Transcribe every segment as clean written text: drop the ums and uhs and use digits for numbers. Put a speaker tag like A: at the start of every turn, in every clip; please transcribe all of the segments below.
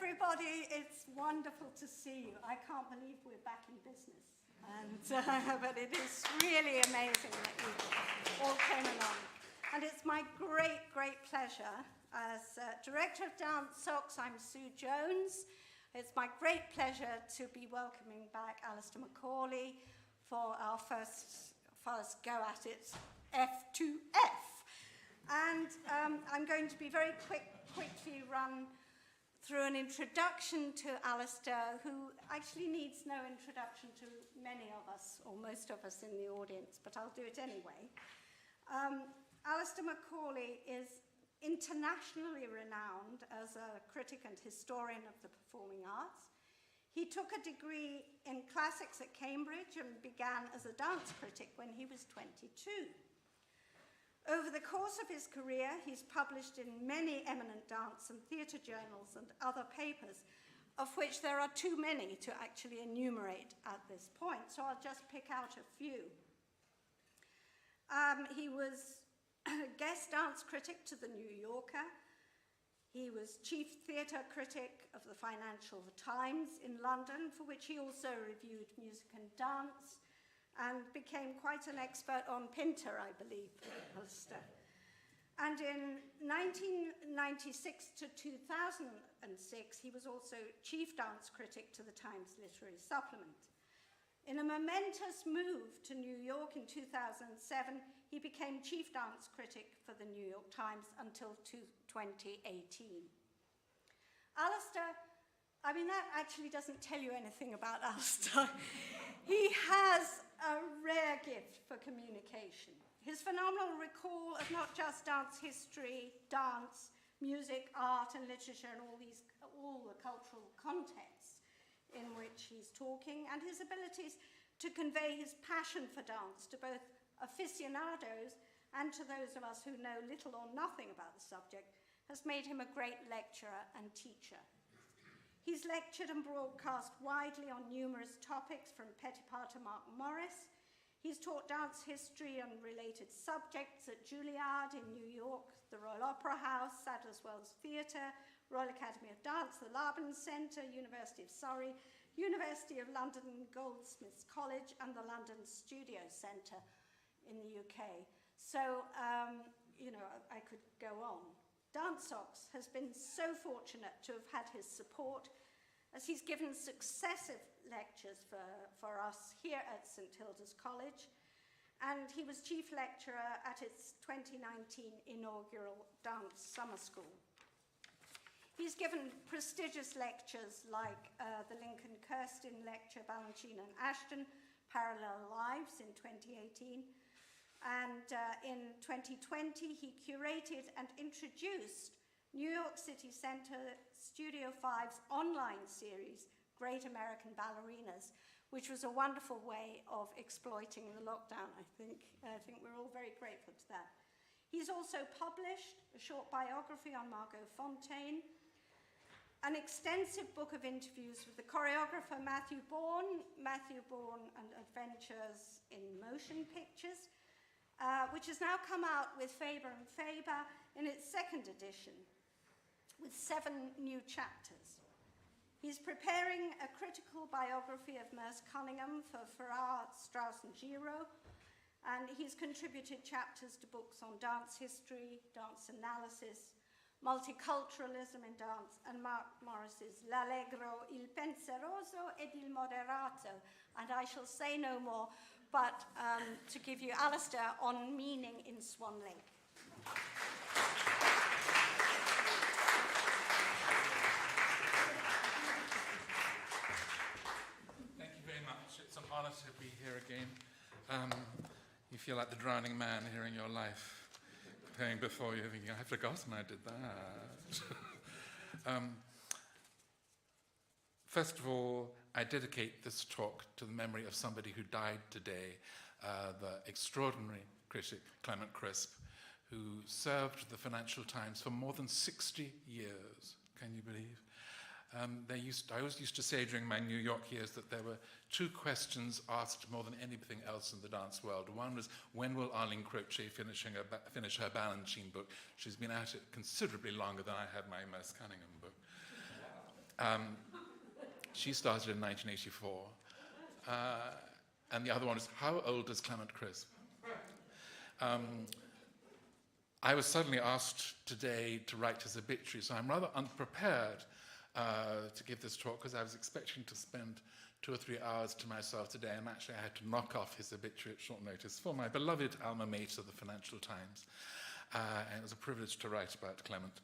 A: everybody. It's wonderful to see you. I can't believe we're back in business. But it is really amazing that you all came along. And it's my great, great pleasure as Director of DANSOX, I'm Sue Jones. It's my great pleasure to be welcoming back Alastair Macaulay for our first go at it, F2F. And I'm going to be very quickly run through an introduction to Alastair, who actually needs no introduction to many of us, or most of us in the audience, but I'll do it anyway. Alastair Macaulay is internationally renowned as a critic and historian of the performing arts. He took a degree in classics at Cambridge and began as a dance critic when he was 22. Over the course of his career, he's published in many eminent dance and theatre journals and other papers, of which there are too many to actually enumerate at this point, so I'll just pick out a few. He was a guest dance critic to the New Yorker. He was chief theatre critic of the Financial Times in London, for which he also reviewed music and dance, and became quite an expert on Pinter, I believe, Alastair. And in 1996 to 2006, he was also chief dance critic to the Times Literary Supplement. In a momentous move to New York in 2007, he became chief dance critic for the New York Times until 2018. Alastair, I mean, that actually doesn't tell you anything about Alastair. He has a rare gift for communication. His phenomenal recall of not just dance history, dance, music, art, and literature, and all the cultural contexts in which he's talking, and his abilities to convey his passion for dance to both aficionados and to those of us who know little or nothing about the subject, has made him a great lecturer and teacher. He's lectured and broadcast widely on numerous topics, from Petipa to Mark Morris. He's taught dance history and related subjects at Juilliard in New York, the Royal Opera House, Sadler's Wells Theatre, Royal Academy of Dance, the Laban Centre, University of Surrey, University of London Goldsmiths College, and the London Studio Centre in the UK. So, you know, I could go on. DANSOX has been so fortunate to have had his support, as he's given successive lectures for us here at St Hilda's College, and he was chief lecturer at its 2019 inaugural dance summer school. He's given prestigious lectures like the Lincoln Kirsten Lecture, Balanchine and Ashton, Parallel Lives in 2018, and in 2020, he curated and introduced New York City Center Studio 5's online series, Great American Ballerinas, which was a wonderful way of exploiting the lockdown, I think. I think we're all very grateful to that. He's also published a short biography on Margot Fonteyn, an extensive book of interviews with the choreographer Matthew Bourne and Adventures in Motion Pictures, which has now come out with Faber and Faber in its second edition, with 7 new chapters. He's preparing a critical biography of Merce Cunningham for Farrar, Straus and Giraud, and he's contributed chapters to books on dance history, dance analysis, multiculturalism in dance, and Mark Morris's L'Allegro, il Penseroso ed il Moderato. And I shall say no more, but to give you Alastair on meaning in Swan Lake.
B: Thank you very much. It's an honor to be here again. You feel like the drowning man hearing your life playing before you, thinking, I've forgotten I did that. First of all, I dedicate this talk to the memory of somebody who died today, the extraordinary critic Clement Crisp, who served the Financial Times for more than 60 years. Can you believe? I always used to say during my New York years that there were 2 questions asked more than anything else in the dance world. One was, when will Arlene Croce finish her Balanchine book? She's been at it considerably longer than I had my Merce Cunningham book. She started in 1984. And the other one is, how old is Clement Crisp? I was suddenly asked today to write his obituary, so I'm rather unprepared to give this talk because I was expecting to spend 2 or 3 hours to myself today, and actually I had to knock off his obituary at short notice for my beloved alma mater, the Financial Times. And it was a privilege to write about Clement.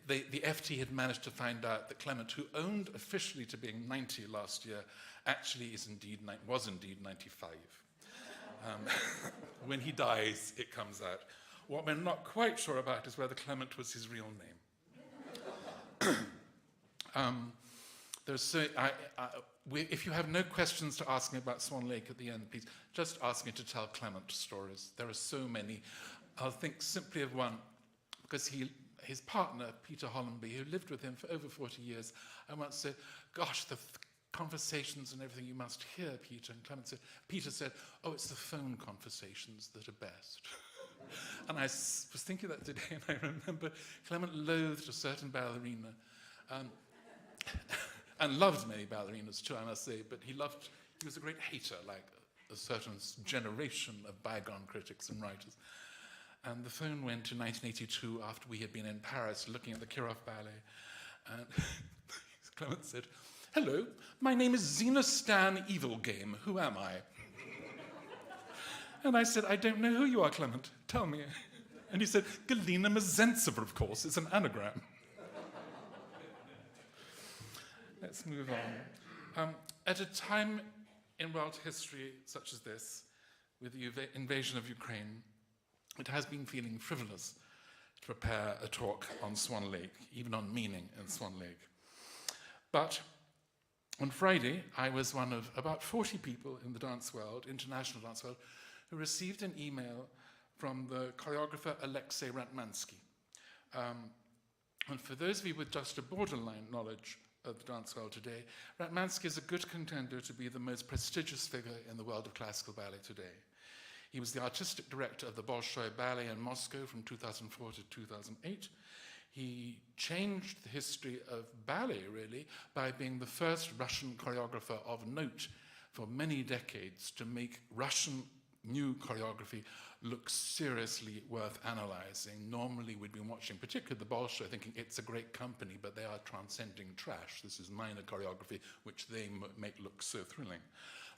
B: The FT had managed to find out that Clement, who owned officially to being 90 last year, actually was indeed 95. When he dies, it comes out. What we're not quite sure about is whether Clement was his real name. If you have no questions to ask me about Swan Lake at the end, please just ask me to tell Clement stories. There are so many. I'll think simply of one, because his partner, Peter Hollenby, who lived with him for over 40 years, I once said, gosh, the conversations and everything you must hear, Peter. And Peter said, oh, it's the phone conversations that are best. And I was thinking that today, and I remember Clement loathed a certain ballerina, and loved many ballerinas too, I must say, but he was a great hater, like a certain generation of bygone critics and writers. And the phone went to 1982 after we had been in Paris looking at the Kirov Ballet, and Clement said, hello, my name is Zena Stan Evilgame, who am I? And I said, I don't know who you are, Clement, tell me. And he said, Galina Mazentseva, of course, it's an anagram. Let's move on. At a time in world history such as this, with the invasion of Ukraine, it has been feeling frivolous to prepare a talk on Swan Lake, even on meaning in Swan Lake. But on Friday, I was one of about 40 people in the dance world, international dance world, who received an email from the choreographer Alexei Ratmansky. And for those of you with just a borderline knowledge of the dance world today, Ratmansky is a good contender to be the most prestigious figure in the world of classical ballet today. He was the artistic director of the Bolshoi Ballet in Moscow from 2004 to 2008. He changed the history of ballet, really, by being the first Russian choreographer of note for many decades to make Russian new choreography look seriously worth analyzing. Normally we'd been watching, particularly the Bolshoi, thinking it's a great company, but they are transcending trash. This is minor choreography, which they make look so thrilling.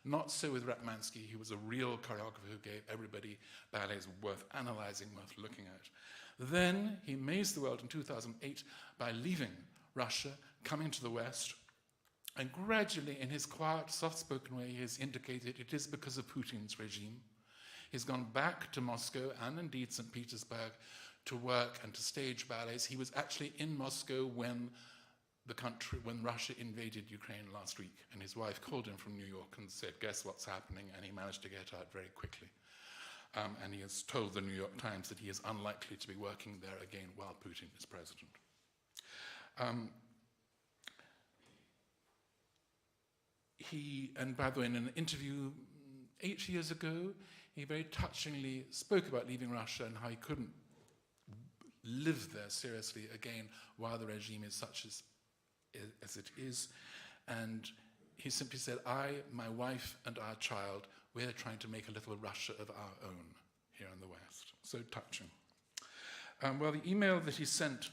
B: Not so with Ratmansky. He was a real choreographer who gave everybody ballets worth analyzing, worth looking at. Then he amazed the world in 2008 by leaving Russia, coming to the West, and gradually, in his quiet, soft-spoken way, he has indicated it is because of Putin's regime. He's gone back to Moscow and indeed St. Petersburg to work and to stage ballets. He was actually in Moscow when Russia invaded Ukraine last week, and his wife called him from New York and said, guess what's happening? And he managed to get out very quickly. And he has told the New York Times that he is unlikely to be working there again while Putin is president. And by the way, in an interview 8 years ago, he very touchingly spoke about leaving Russia and how he couldn't live there seriously again while the regime is such as it is. And he simply said, I, my wife, and our child, we're trying to make a little Russia of our own here in the West. So touching. Well, the email that he sent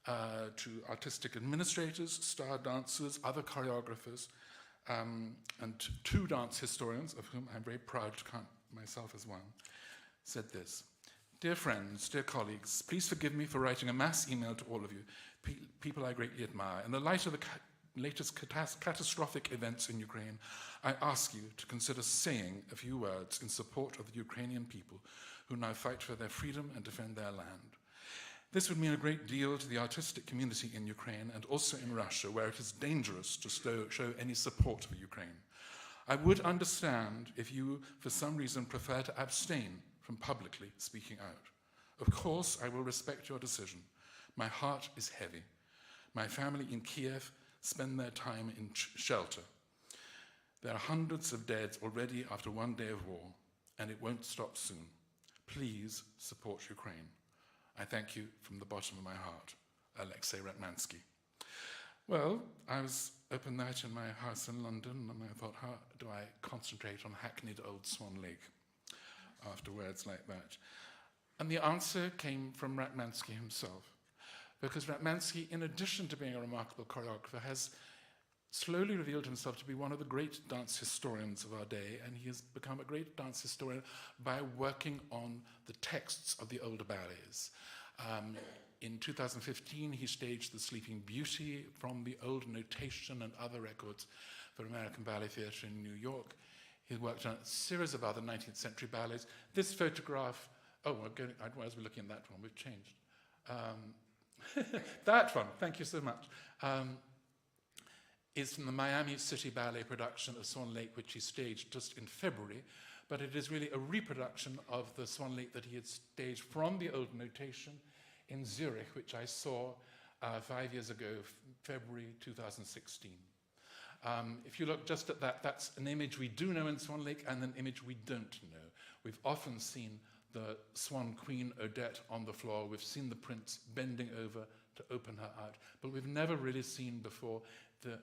B: to artistic administrators, star dancers, other choreographers, and 2 dance historians, of whom I'm very proud to count myself as one, said this. Dear friends, dear colleagues, please forgive me for writing a mass email to all of you, people I greatly admire. In the light of the latest catastrophic events in Ukraine, I ask you to consider saying a few words in support of the Ukrainian people who now fight for their freedom and defend their land. This would mean a great deal to the artistic community in Ukraine and also in Russia, where it is dangerous to show any support for Ukraine. I would understand if you, for some reason, prefer to abstain from publicly speaking out. Of course, I will respect your decision. My heart is heavy. My family in Kiev spend their time in shelter. There are hundreds of dead already after 1 day of war, and it won't stop soon. Please support Ukraine. I thank you from the bottom of my heart. Alexei Ratmansky. Well, I was up in night in my house in London, and I thought, how do I concentrate on hackneyed old Swan Lake after words like that? And the answer came from Ratmansky himself, because Ratmansky, in addition to being a remarkable choreographer, has slowly revealed himself to be one of the great dance historians of our day, and he has become a great dance historian by working on the texts of the older ballets. In 2015, he staged The Sleeping Beauty from the old notation and other records for American Ballet Theatre in New York. He worked on a series of other 19th century ballets. This photograph, oh, as we're looking at that one, we've changed. That one, thank you so much, is from the Miami City Ballet production of Swan Lake, which he staged just in February, but it is really a reproduction of the Swan Lake that he had staged from the old notation in Zurich, which I saw 5 years ago, February 2016. If you look just at that, that's an image we do know in Swan Lake and an image we don't know. We've often seen the Swan Queen Odette on the floor. We've seen the prince bending over to open her out, but we've never really seen before the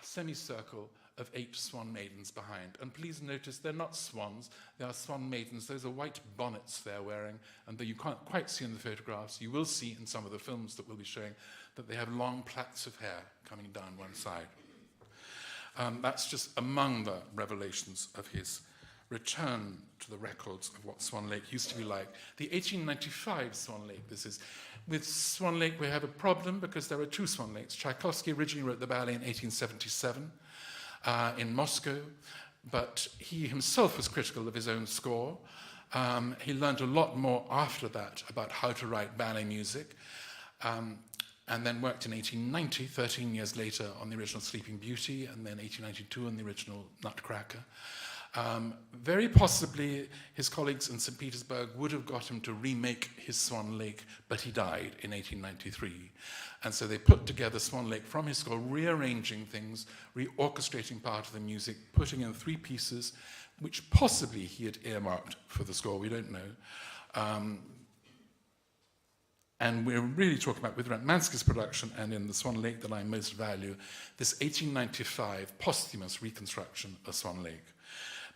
B: semicircle of 8 swan maidens behind. And please notice they're not swans, they are swan maidens. Those are white bonnets they're wearing, and though you can't quite see in the photographs, you will see in some of the films that we'll be showing that they have long plaits of hair coming down one side. That's just among the revelations of his return to the records of what Swan Lake used to be like. The 1895 Swan Lake, this is. With Swan Lake, we have a problem because there are 2 Swan Lakes. Tchaikovsky originally wrote the ballet in 1877 in Moscow, but he himself was critical of his own score. He learned a lot more after that about how to write ballet music, and then worked in 1890, 13 years later, on the original Sleeping Beauty, and then 1892 on the original Nutcracker. Very possibly his colleagues in St. Petersburg would have got him to remake his Swan Lake, but he died in 1893. And so they put together Swan Lake from his score, rearranging things, reorchestrating part of the music, putting in 3 pieces, which possibly he had earmarked for the score, we don't know. And we're really talking about, with Ratmansky's production and in the Swan Lake that I most value, this 1895 posthumous reconstruction of Swan Lake,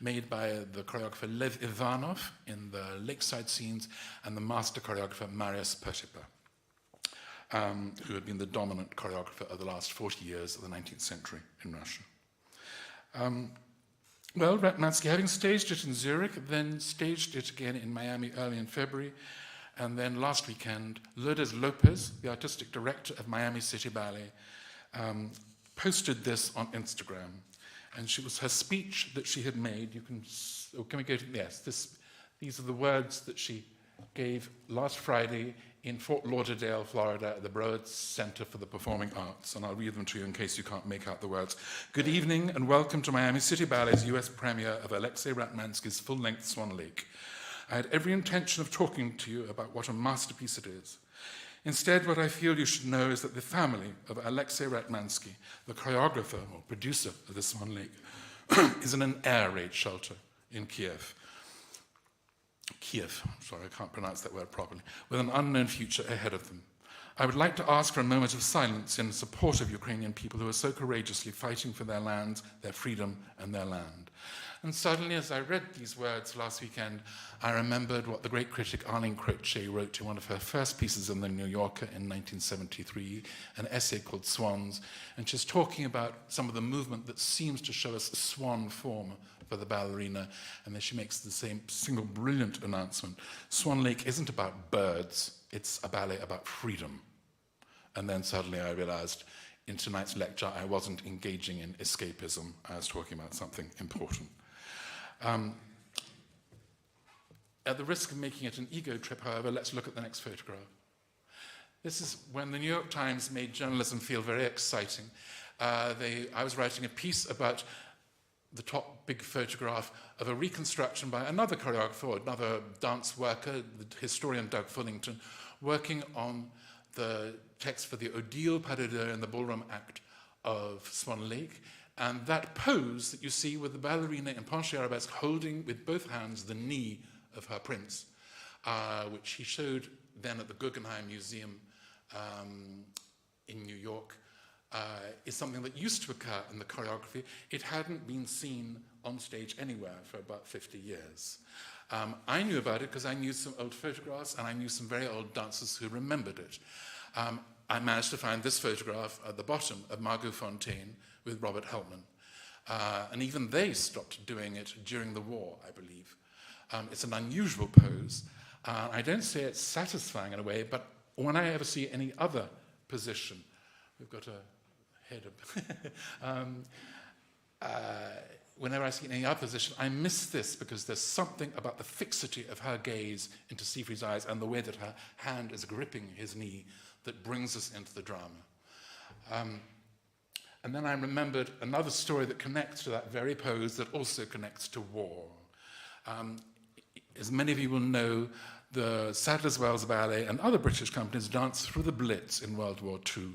B: made by the choreographer Lev Ivanov in the lakeside scenes and the master choreographer Marius Petipa, who had been the dominant choreographer of the last 40 years of the 19th century in Russia. Well, Ratmansky, having staged it in Zurich, then staged it again in Miami early in February, and then last weekend, Lourdes Lopez, the artistic director of Miami City Ballet, posted this on Instagram. And it was her speech that she had made. Can we go to, yes, these are the words that she gave last Friday in Fort Lauderdale, Florida, at the Broad Center for the Performing Arts. And I'll read them to you in case you can't make out the words. Good evening and welcome to Miami City Ballet's US premiere of Alexei Ratmansky's full-length Swan Lake. I had every intention of talking to you about what a masterpiece it is. Instead, what I feel you should know is that the family of Alexei Ratmansky, the choreographer or producer of the Swan Lake, is in an air raid shelter in Kiev. Sorry, I can't pronounce that word properly, with an unknown future ahead of them. I would like to ask for a moment of silence in support of Ukrainian people who are so courageously fighting for their lands, their freedom, and their land. And suddenly, as I read these words last weekend, I remembered what the great critic Arlene Croce wrote in one of her first pieces in The New Yorker in 1973, an essay called Swans, and she's talking about some of the movement that seems to show us a swan form for the ballerina, and then she makes the same single brilliant announcement. Swan Lake isn't about birds, it's a ballet about freedom. And then suddenly I realized in tonight's lecture I wasn't engaging in escapism, I was talking about something important. At the risk of making it an ego trip, however, let's look at the next photograph. This is when the New York Times made journalism feel very exciting. I was writing a piece about the top big photograph of a reconstruction by another choreographer, another dance worker, the historian Doug Fullington, working on the text for the Odile pas de deux in the ballroom act of Swan Lake. And that pose that you see with the ballerina in penché arabesque holding with both hands the knee of her prince, which he showed then at the Guggenheim Museum in New York is something that used to occur in the choreography. It hadn't been seen on stage anywhere for about 50 years. I knew about it because I knew some old photographs and I knew some very old dancers who remembered it. I managed to find this photograph at the bottom of Margot Fonteyn with Robert Helpman. And even they stopped doing it during the war, I believe. It's an unusual pose. I don't say it's satisfying in a way, but when I ever see any other position, we've got a head of... whenever I see any other position, I miss this because there's something about the fixity of her gaze into Siegfried's eyes and the way that her hand is gripping his knee that brings us into the drama. And then I remembered another story that connects to that very pose that also connects to war. As many of you will know, the Sadler's Wells Ballet and other British companies danced through the Blitz in World War II,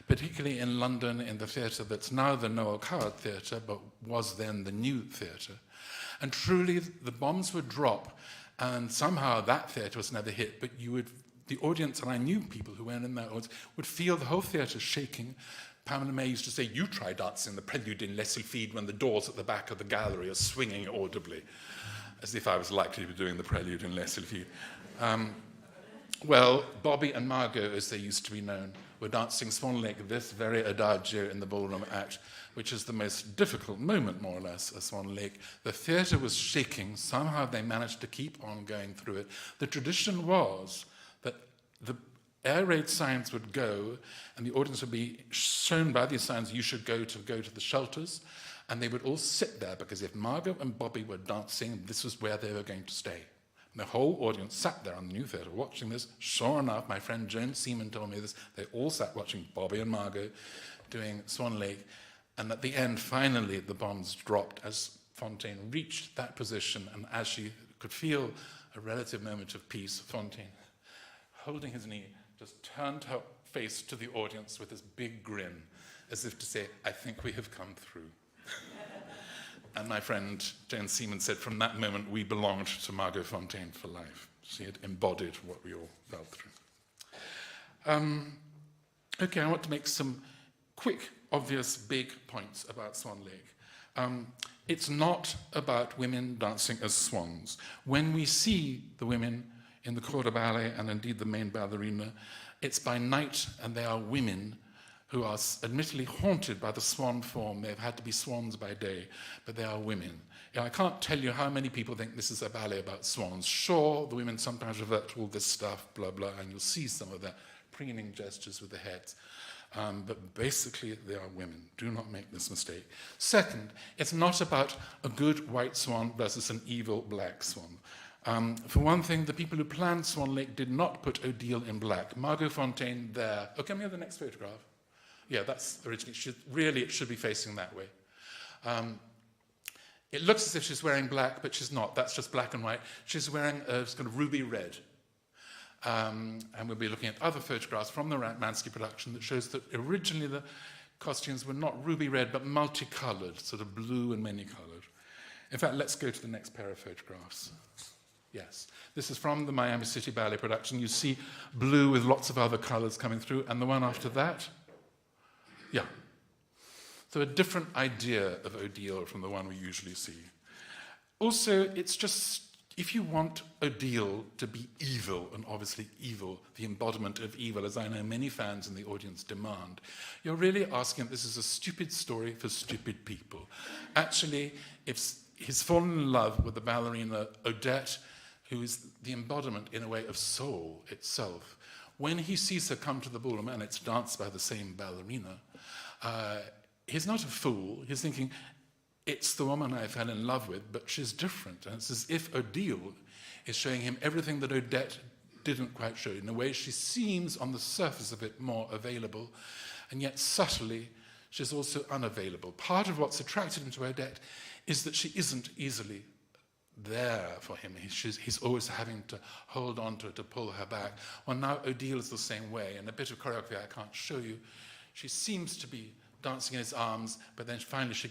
B: particularly in London in the theatre that's now the Noel Coward Theatre, but was then the New Theatre. And truly, the bombs would drop, and somehow that theatre was never hit, but the audience, and I knew people who went in that audience, would feel the whole theatre shaking. Pamela May used to say, "You try dancing the prelude in Les Sylphides when the doors at the back of the gallery are swinging audibly," as if I was likely to be doing the prelude in Les Sylphides. Well, Bobby and Margot, as they used to be known, were dancing Swan Lake, this very adagio in the ballroom act, which is the most difficult moment, more or less, of Swan Lake. The theatre was shaking. Somehow they managed to keep on going through it. The tradition was that the air raid signs would go, and the audience would be shown by these signs, you should go to the shelters, and they would all sit there, because if Margot and Bobby were dancing, this was where they were going to stay. And the whole audience sat there on the New Theatre watching this. Sure enough, my friend Joan Seaman told me this, they all sat watching Bobby and Margot doing Swan Lake, and at the end, finally, the bombs dropped as Fonteyn reached that position, and as she could feel a relative moment of peace, Fonteyn, holding his knee, just turned her face to the audience with this big grin, as if to say, "I think we have come through." And my friend Jane Seaman said, from that moment, we belonged to Margot Fonteyn for life. She had embodied what we all felt through. Okay, I want to make some quick, obvious, big points about Swan Lake. It's not about women dancing as swans. When we see the women in the corps de ballet, and indeed the main ballerina, it's by night, and they are women who are admittedly haunted by the swan form. They've had to be swans by day, but they are women. I can't tell you how many people think this is a ballet about swans. Sure, the women sometimes revert to all this stuff, blah, blah, and you'll see some of their preening gestures with the heads. But basically, they are women. Do not make this mistake. Second, it's not about a good white swan versus an evil black swan. For one thing, the people who planned Swan Lake did not put Odile in black. Margot Fonteyn there. Oh, can we have the next photograph? Yeah, that's originally, it should be facing that way. It looks as if she's wearing black, but she's not. That's just black and white. She's wearing a kind of ruby red. And we'll be looking at other photographs from the Ratmansky production that shows that originally the costumes were not ruby red, but multicolored, sort of blue and many-colored. In fact, let's go to the next pair of photographs. Yes, this is from the Miami City Ballet production. You see blue with lots of other colors coming through, and the one after that, yeah. So a different idea of Odile from the one we usually see. Also, it's just, if you want Odile to be evil, and obviously evil, the embodiment of evil, as I know many fans in the audience demand, you're really asking, this is a stupid story for stupid people. Actually, if he's fallen in love with the ballerina Odette, who is the embodiment, in a way, of soul itself. When he sees her come to the ballroom, and it's danced by the same ballerina, he's not a fool. He's thinking, it's the woman I fell in love with, but she's different. And it's as if Odile is showing him everything that Odette didn't quite show. In a way, she seems, on the surface of it, more available, and yet subtly, she's also unavailable. Part of what's attracted him to Odette is that she isn't easily there for him. He's always having to hold on to her, to pull her back. Well, now Odile is the same way. In a bit of choreography I can't show you, she seems to be dancing in his arms, but then finally she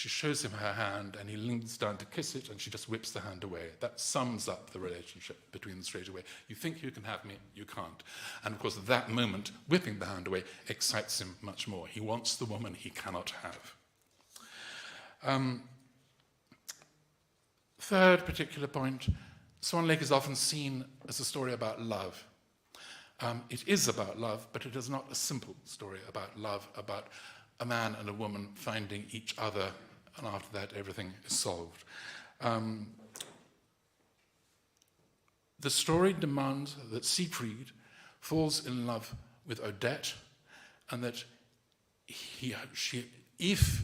B: shows him her hand, and he leans down to kiss it, and she just whips the hand away. That sums up the relationship between them straight away. You think you can have me, you can't. And of course, that moment, whipping the hand away, excites him much more. He wants the woman he cannot have. Third particular point, Swan Lake is often seen as a story about love. It is about love, but it is not a simple story about love, about a man and a woman finding each other, and after that everything is solved. The story demands that Siegfried falls in love with Odette, and that if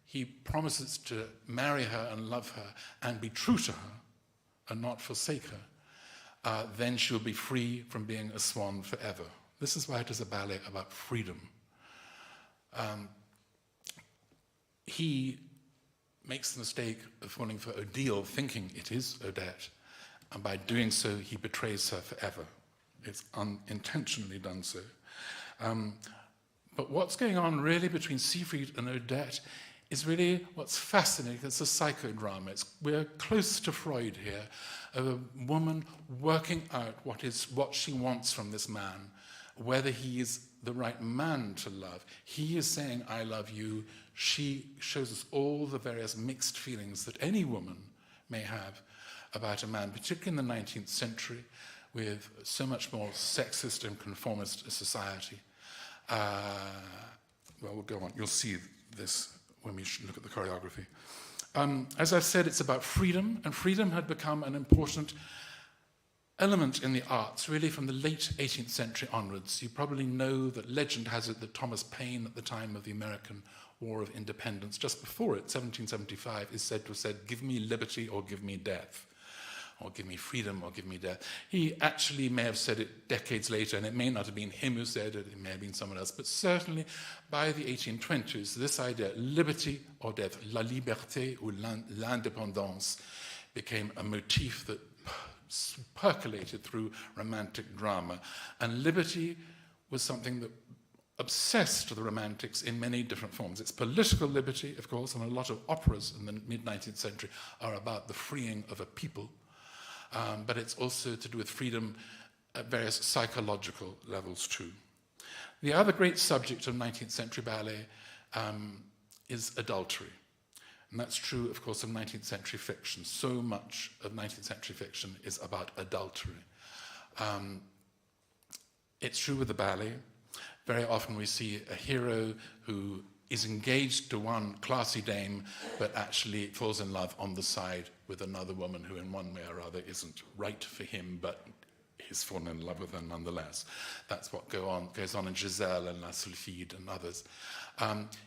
B: he promises to marry her and love her and be true to her and not forsake her, then she'll be free from being a swan forever. This is why it is a ballet about freedom. He makes the mistake of falling for Odile, thinking it is Odette, and by doing so, he betrays her forever. It's unintentionally done so. But what's going on really between Siegfried and Odette is really what's fascinating. It's a psychodrama. We're close to Freud here, of a woman working out what she wants from this man, whether he is the right man to love. He is saying, I love you. She shows us all the various mixed feelings that any woman may have about a man, particularly in the 19th century, with so much more sexist and conformist a society. Well, we'll go on. You'll see this when we look at the choreography. As I've said, it's about freedom, and freedom had become an important element in the arts, really from the late 18th century onwards. You probably know that legend has it that Thomas Paine, at the time of the American War of Independence, just before it, 1775, is said to have said, give me liberty or give me death, or give me freedom or give me death. He actually may have said it decades later, and it may not have been him who said it, it may have been someone else, but certainly by the 1820s, this idea, liberty or death, la liberté ou l'indépendance, became a motif that percolated through romantic drama. And liberty was something that obsessed the Romantics in many different forms. It's political liberty, of course, and a lot of operas in the mid-19th century are about the freeing of a people, but it's also to do with freedom at various psychological levels too. The other great subject of 19th century ballet is adultery. And that's true, of course, of 19th century fiction. So much of 19th century fiction is about adultery. It's true with the ballet. Very often we see a hero who is engaged to one classy dame, but actually falls in love on the side with another woman who in one way or other isn't right for him, but he's fallen in love with her nonetheless. That's what goes on in Giselle and La Sulfide and others.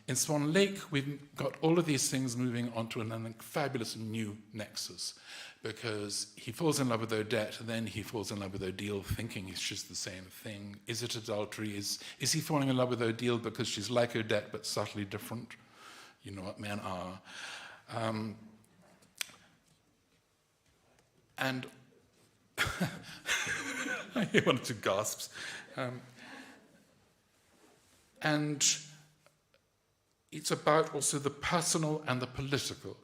B: In Swan Lake, we've got all of these things moving onto a fabulous new nexus, because he falls in love with Odette, then he falls in love with Odile, thinking it's just the same thing. Is it adultery? Is he falling in love with Odile because she's like Odette but subtly different? You know what men are. And I hear one or two gasps. And it's about also the personal and the political.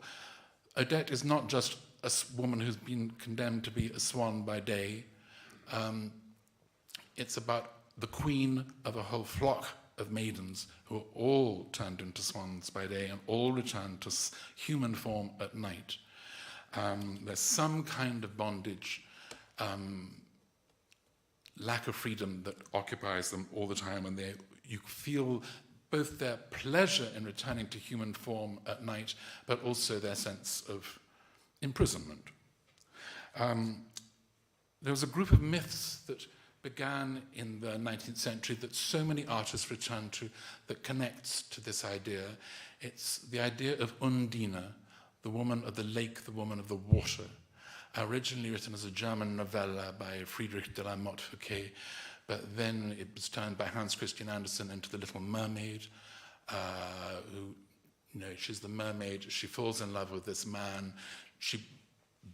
B: Odette is not just a woman who's been condemned to be a swan by day. It's about the queen of a whole flock of maidens who are all turned into swans by day and all return to human form at night. There's some kind of bondage, lack of freedom that occupies them all the time, and you feel both their pleasure in returning to human form at night, but also their sense of imprisonment. There was a group of myths that began in the 19th century that so many artists return to that connects to this idea. It's the idea of Undine, the woman of the lake, the woman of the water, originally written as a German novella by Friedrich de la Motte Fouquet, but then it was turned by Hans Christian Andersen into The Little Mermaid, she's the mermaid, she falls in love with this man, she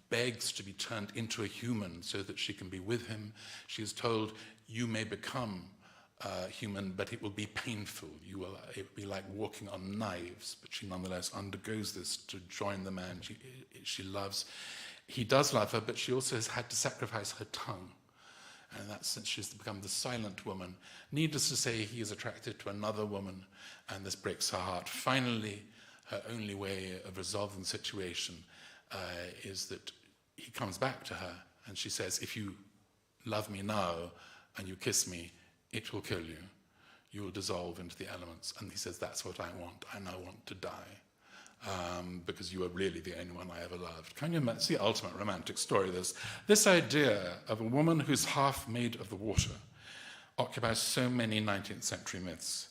B: begs to be turned into a human so that she can be with him. She is told, you may become human, but it will be painful. It will be like walking on knives, but she nonetheless undergoes this to join the man she loves. He does love her, but she also has had to sacrifice her tongue. And in that sense, she's become the silent woman. Needless to say, he is attracted to another woman, and this breaks her heart. Finally, her only way of resolving the situation is that he comes back to her, and she says, if you love me now and you kiss me, it will kill you. You will dissolve into the elements. And he says, that's what I want. I now want to die. Because you are really the only one I ever loved. Can you imagine? It's the ultimate romantic story. This idea of a woman who's half made of the water occupies so many 19th century myths.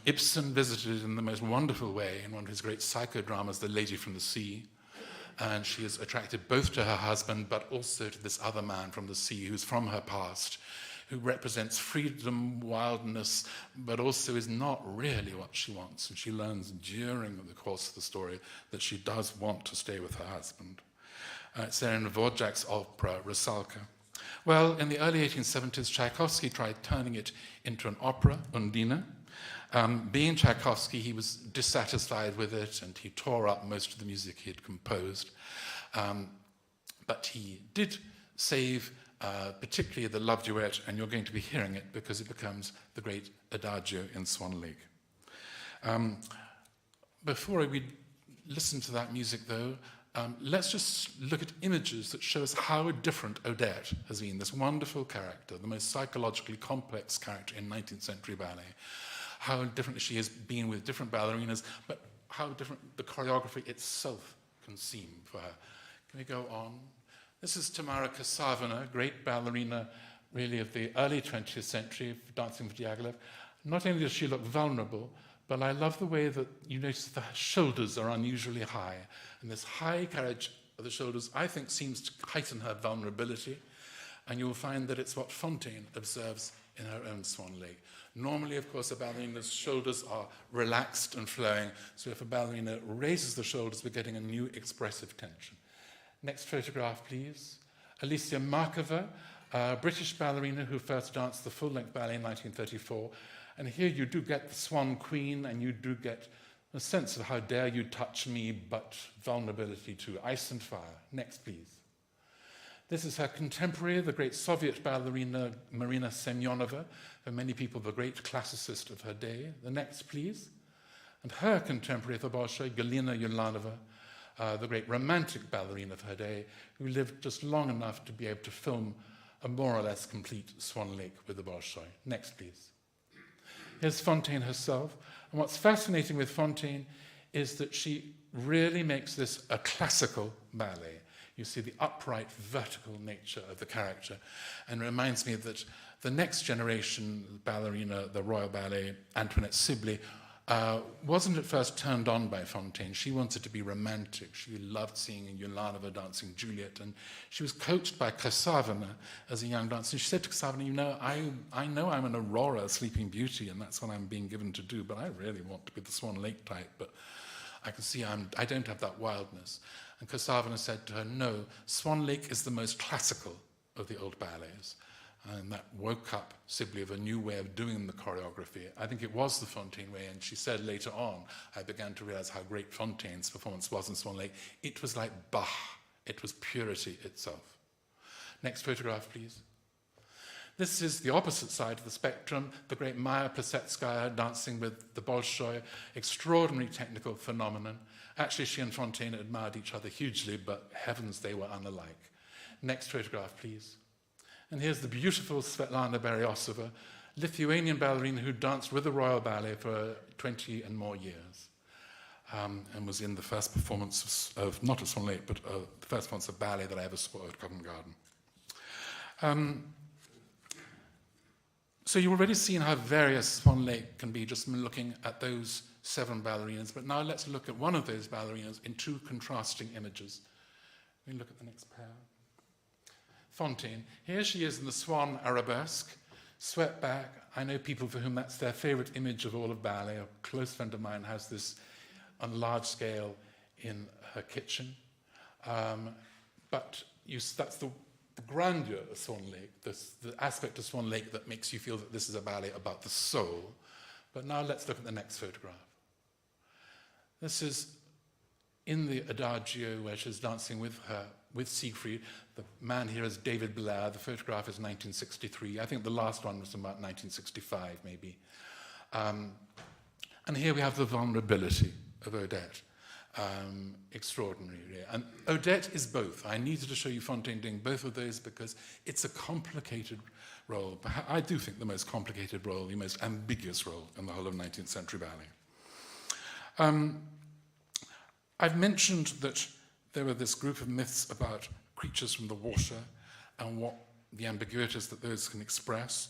B: Ibsen visited it in the most wonderful way in one of his great psychodramas, The Lady from the Sea. And she is attracted both to her husband, but also to this other man from the sea who's from her past, who represents freedom, wildness, but also is not really what she wants. And she learns during the course of the story that she does want to stay with her husband. It's there in Dvorak's opera, Rusalka. Well, in the early 1870s, Tchaikovsky tried turning it into an opera, Undine. Being Tchaikovsky, he was dissatisfied with it, and he tore up most of the music he had composed. But he did save particularly the love duet, and you're going to be hearing it because it becomes the great adagio in Swan Lake. Before we listen to that music, though, let's just look at images that show us how different Odette has been, this wonderful character, the most psychologically complex character in 19th century ballet, how different she has been with different ballerinas, but how different the choreography itself can seem for her. Can we go on? This is Tamara Kasavina, great ballerina really of the early 20th century, dancing with Diaghilev. Not only does she look vulnerable, but I love the way that you notice the shoulders are unusually high. And this high carriage of the shoulders, I think, seems to heighten her vulnerability. And you'll find that it's what Fontaine observes in her own Swan Lake. Normally, of course, a ballerina's shoulders are relaxed and flowing. So if a ballerina raises the shoulders, we're getting a new expressive tension. Next photograph, please. Alicia Markova, a British ballerina who first danced the full-length ballet in 1934. And here you do get the Swan Queen, and you do get a sense of how dare you touch me, but vulnerability to ice and fire. Next, please. This is her contemporary, the great Soviet ballerina Marina Semyonova, for many people the great classicist of her day. The next, please. And her contemporary, the Bolshoi, Galina Yulanova, the great romantic ballerina of her day, who lived just long enough to be able to film a more or less complete Swan Lake with the Bolshoi. Next, please. Here's Fontaine herself. And what's fascinating with Fontaine is that she really makes this a classical ballet. You see the upright, vertical nature of the character. And it reminds me that the next generation ballerina, the Royal Ballet, Antoinette Sibley, wasn't at first turned on by Fontaine. She wanted to be romantic. She loved seeing Yulanova dancing Juliet, and she was coached by Kasavina as a young dancer. She said to Kasavina, you know, I know I'm an Aurora, Sleeping Beauty, and that's what I'm being given to do, but I really want to be the Swan Lake type, but I can see I don't have that wildness. And Kasavina said to her, no, Swan Lake is the most classical of the old ballets. And that woke up Sibley of a new way of doing the choreography. I think it was the Fontaine way, and she said later on, I began to realize how great Fontaine's performance was in Swan Lake. It was like Bach. It was purity itself. Next photograph, please. This is the opposite side of the spectrum, the great Maya Plesetskaya dancing with the Bolshoi, extraordinary technical phenomenon. Actually, she and Fontaine admired each other hugely, but heavens, they were unalike. Next photograph, please. And here's the beautiful Svetlana Beryosova, Lithuanian ballerina who danced with the Royal Ballet for 20 and more years, and was in the first performance of, not at Swan Lake, but the first performance of ballet that I ever saw at Covent Garden. So you've already seen how various Swan Lake can be just looking at those 7 ballerinas, but now let's look at one of those ballerinas in 2 contrasting images. We look at the next pair. Fontaine. Here she is in the Swan Arabesque, swept back. I know people for whom that's their favorite image of all of ballet. A close friend of mine has this on large scale in her kitchen. But that's the the grandeur of Swan Lake, the aspect of Swan Lake that makes you feel that this is a ballet about the soul. But now let's look at the next photograph. This is in the Adagio where she's dancing with Siegfried. The man here is David Blair. The photograph is 1963. I think the last one was about 1965, maybe. And here we have the vulnerability of Odette. Extraordinary, really. And Odette is both. I needed to show you Fontaine doing both of those because it's a complicated role. I do think the most complicated role, the most ambiguous role in the whole of 19th century ballet. I've mentioned that there were this group of myths about creatures from the water and what the ambiguities that those can express.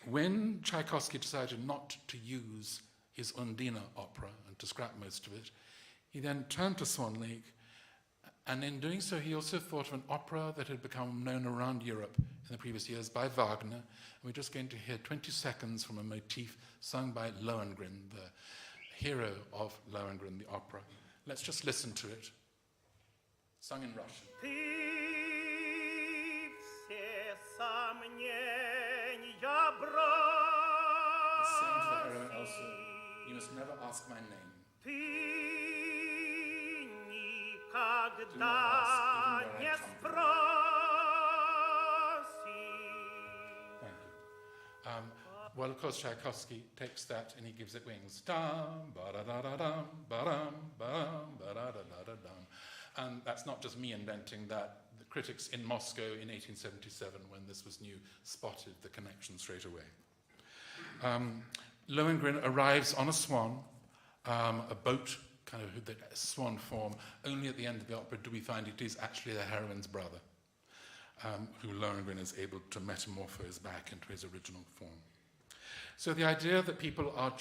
B: When Tchaikovsky decided not to use his Undine opera and to scrap most of it, he then turned to Swan Lake, and in doing so he also thought of an opera that had become known around Europe in the previous years by Wagner, and we're just going to hear 20 seconds from a motif sung by Lohengrin, the hero of Lohengrin, the opera. Let's just listen to it, sung in Russian. He's saying to the heroine also, you must never ask my name. Do not ask, even where I come from. Thank you. Well, of course, Tchaikovsky takes that and he gives it wings. Dum, ba-da-da-da-dum, ba-dum, ba-dum, ba-da-da-da-da-dum. And that's not just me inventing that. The critics in Moscow in 1877, when this was new, spotted the connection straight away. Lohengrin arrives on a swan, a boat, kind of the swan form. Only at the end of the opera do we find it is actually the heroine's brother, who Lohengrin is able to metamorphose back into his original form. So the idea that people are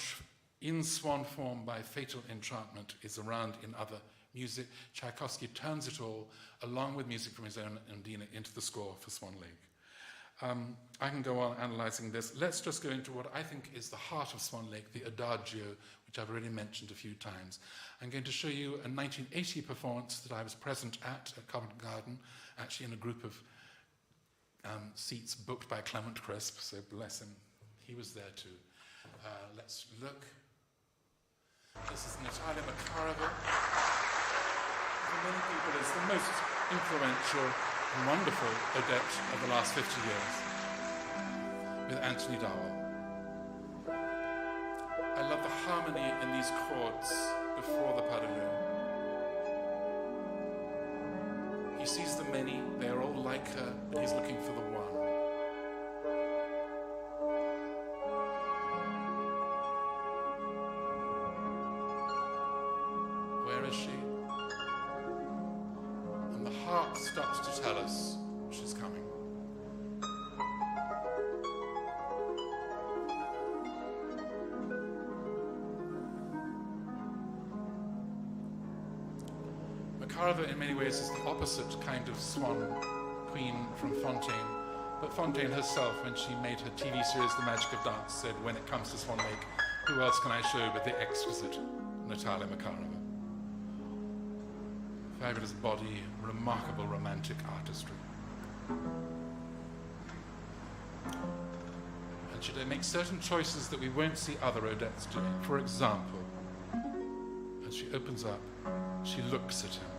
B: in swan form by fatal enchantment is around in other music. Tchaikovsky turns it all, along with music from his own Undine, into the score for Swan Lake. I can go on analysing this. Let's just go into what I think is the heart of Swan Lake, the Adagio, which I've already mentioned a few times. I'm going to show you a 1980 performance that I was present at Covent Garden, actually in a group of seats booked by Clement Crisp, so bless him. He was there too. Let's look. This is Natalia Makarova. For many people, is the most influential and wonderful Odette of the last 50 years, with Anthony Dowell. I love the harmony in these chords before the pas de deux. He sees the many, they are all like her, but he's looking for the one. Where is she? And the heart starts to tell us she's coming. Makarova, in many ways, is the opposite kind of swan queen from Fontaine. But Fontaine herself, when she made her TV series The Magic of Dance, said, when it comes to Swan Lake, who else can I show but the exquisite Natalia Makarova? Fabulous body, remarkable romantic artistry. And she makes certain choices that we won't see other Odettes doing. For example, as she opens up, she looks at him.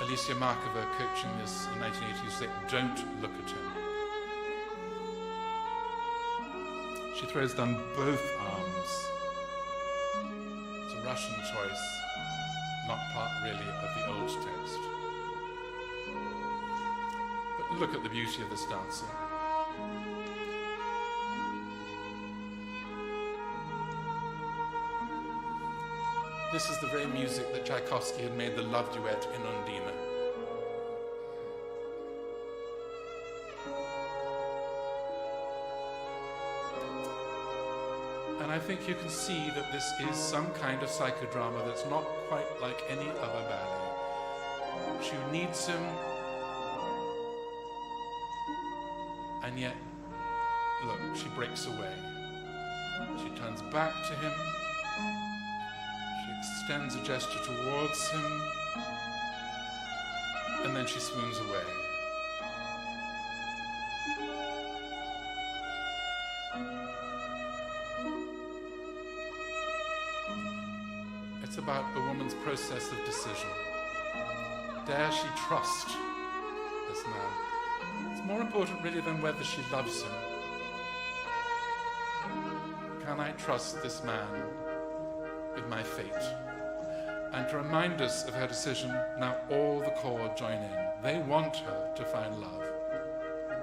B: Alicia Markova, coaching this in 1980, said, don't look at him. She throws down both arms. It's a Russian choice, not part really of the old text. But look at the beauty of this dancer. This is the very music that Tchaikovsky had made the love duet in Undine. And I think you can see that this is some kind of psychodrama that's not quite like any other ballet. She needs him, and yet, look, she breaks away. She turns back to him. She extends a gesture towards him, and then she swoons away. It's about a woman's process of decision. Dare she trust this man? It's more important really than whether she loves him. Can I trust this man with my fate? And to remind us of her decision, now all the corps join in. They want her to find love.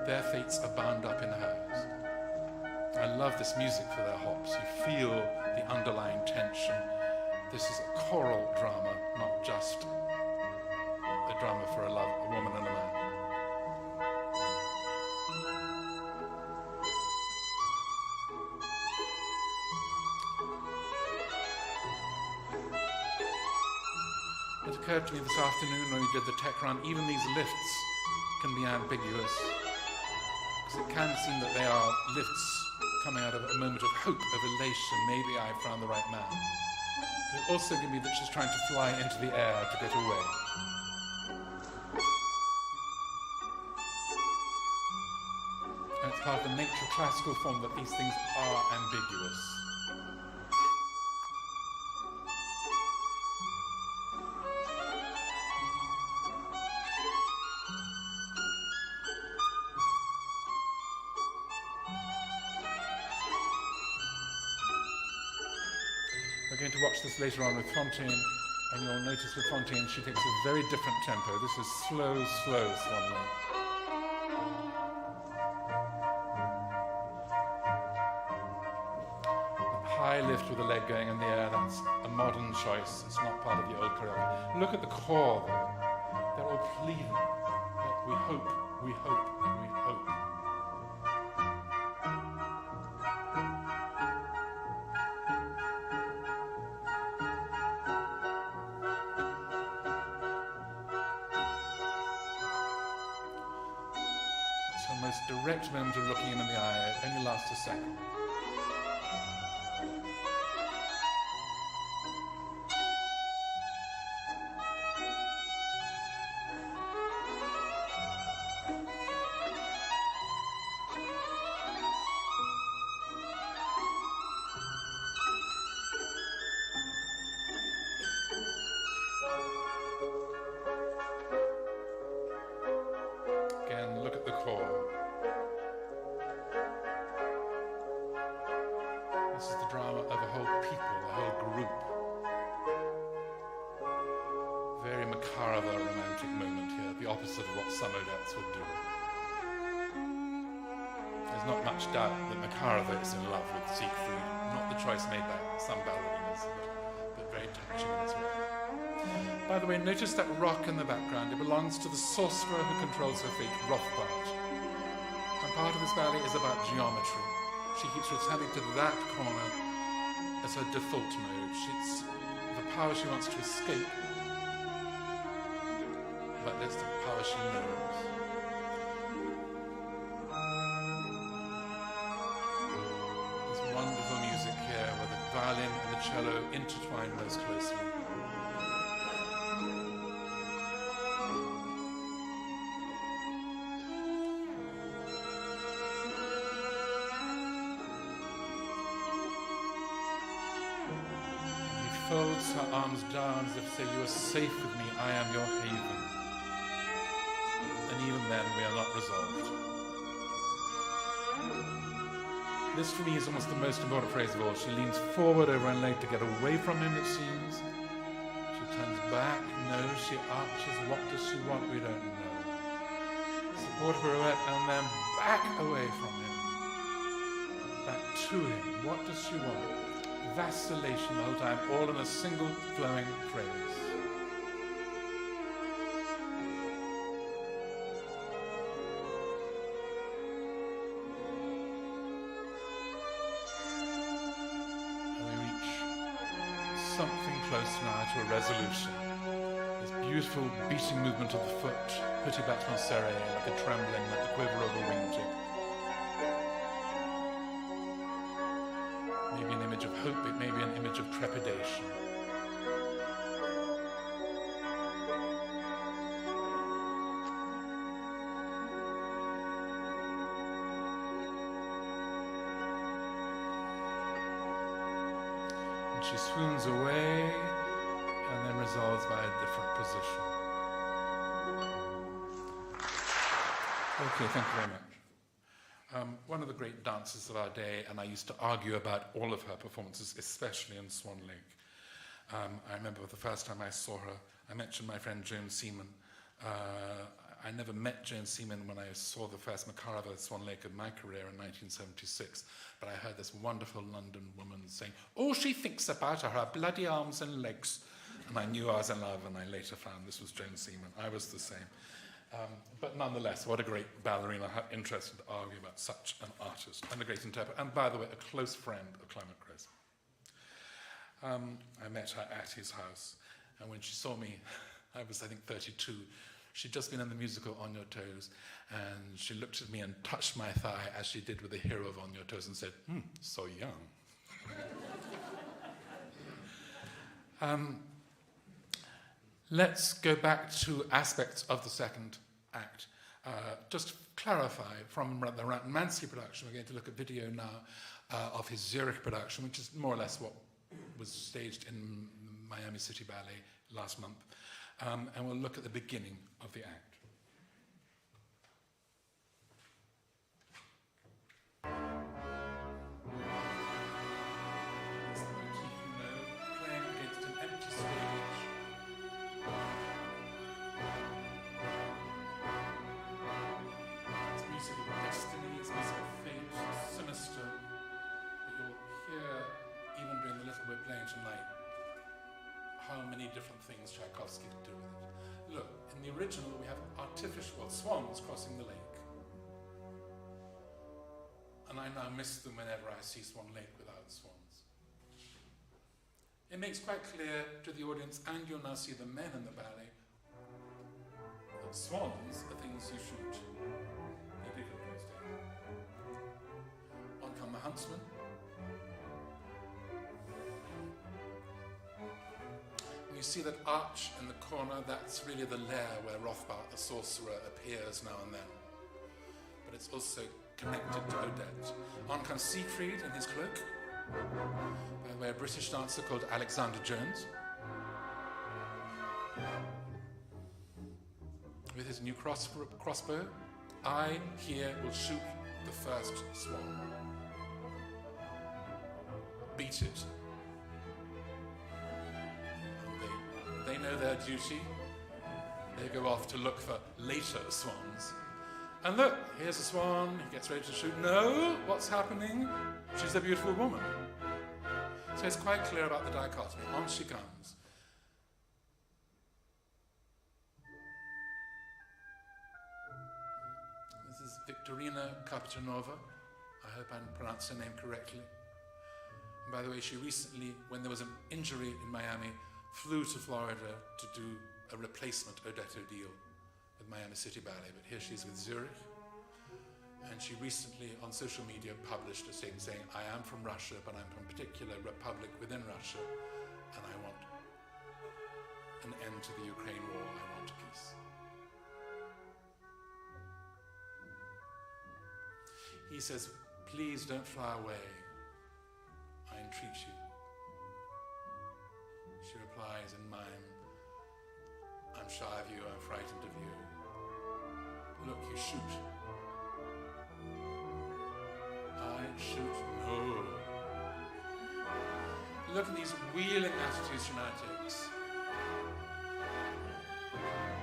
B: Their fates are bound up in hers. I love this music for their hops. You feel the underlying tension. This is a choral drama, not just a drama for a woman and a man. It occurred to me this afternoon when we did the tech run, even these lifts can be ambiguous. Because it can seem that they are lifts coming out of a moment of hope, of elation. Maybe I found the right man. But it also can be that she's trying to fly into the air to get away. And it's part of the nature of classical form that these things are ambiguous. We're going to watch this later on with Fontaine, and you'll notice with Fontaine she takes a very different tempo. This is slow, slow Swan Lake. That high lift with the leg going in the air, that's a modern choice. It's not part of the old choreography. Look at the core, though. They're all pleading. We hope, we hope, we hope. Most direct moment of looking him in the eye. It only lasts a second. Again, look at the core. This is the drama of a whole people, a whole group. Very Makarova romantic moment here, the opposite of what some Odettes would do. There's not much doubt that Makarova is in love with Siegfried, not the choice made by some ballerinas, but very touching in its way. By the way, notice that rock in the background. It belongs to the sorcerer who controls her fate, Rothbard. And part of this ballet is about geometry. She keeps returning to that corner as her default mode. It's the power she wants to escape, but it's the power she knows. There's wonderful music here where the violin and the cello intertwine most closely. Folds her arms down as if to say, you are safe with me, I am your haven. And even then we are not resolved. This for me is almost the most important phrase of all. She leans forward over and late to get away from him, it seems. She turns back, no, she arches. What does she want? We don't know. Support pirouette and then back away from him. Back to him. What does she want? Vacillation the whole time, all in a single flowing phrase. And we reach something close now to a resolution. This beautiful beating movement of the foot, petit battement serré, like a trembling, like the quiver of a wingtip. Maybe an image of hope, it may be an image of trepidation. And she swoons away and then resolves by a different position. Okay, thank you very much. One of the great dancers of our day, and I used to argue about all of her performances, especially in Swan Lake. I remember the first time I saw her, I mentioned my friend Joan Seaman. I never met Joan Seaman when I saw the first Macarova at Swan Lake of my career in 1976, but I heard this wonderful London woman saying, all she thinks about are her bloody arms and legs. And I knew I was in love, and I later found this was Joan Seaman. I was the same. But nonetheless, what a great ballerina. How interesting to argue about such an artist and a great interpreter. And by the way, a close friend of Clement Crisp. I met her at his house, and when she saw me, I was, I think, 32. She'd just been in the musical On Your Toes, and she looked at me and touched my thigh, as she did with the hero of On Your Toes, and said, so young. Let's go back to aspects of the second act. Just to clarify, from the Mansi production, we're going to look at video now of his Zurich production, which is more or less what was staged in Miami City Ballet last month. And we'll look at the beginning of the act. This is the motif, you know, playing against an empty stage. It's music of destiny, it's music of fate, sinister. But you'll hear, even during the little we're playing tonight, how many different things Tchaikovsky could do with it. Look, in the original we have artificial swans crossing the lake. And I now miss them whenever I see Swan Lake without swans. It makes quite clear to the audience, and you'll now see the men in the ballet, that swans are things you shoot. They did it those days. On come the huntsman. You see that arch in the corner, that's really the lair where Rothbart, the sorcerer, appears now and then. But it's also connected to Odette. On comes Siegfried in his cloak, by the way, a British dancer called Alexander Jones, with his new crossbow. I here will shoot the first swan. Beat it. They know their duty. They go off to look for later swans. And look, here's a swan, he gets ready to shoot. No, what's happening? She's a beautiful woman. So it's quite clear about the dichotomy. On she comes. This is Victorina Kapitanova. I hope I'm pronouncing her name correctly. And by the way, she recently, when there was an injury in Miami, flew to Florida to do a replacement Odette deal with Miami City Ballet, but here she's with Zurich. And she recently, on social media, published a statement saying, I am from Russia, but I'm from a particular republic within Russia, and I want an end to the Ukraine war, I want peace. He says, please don't fly away, I entreat you. She replies in mime, I'm shy of you, I'm frightened of you. Look, you shoot. I shoot, no. Look at these wheeling attitudes she now takes.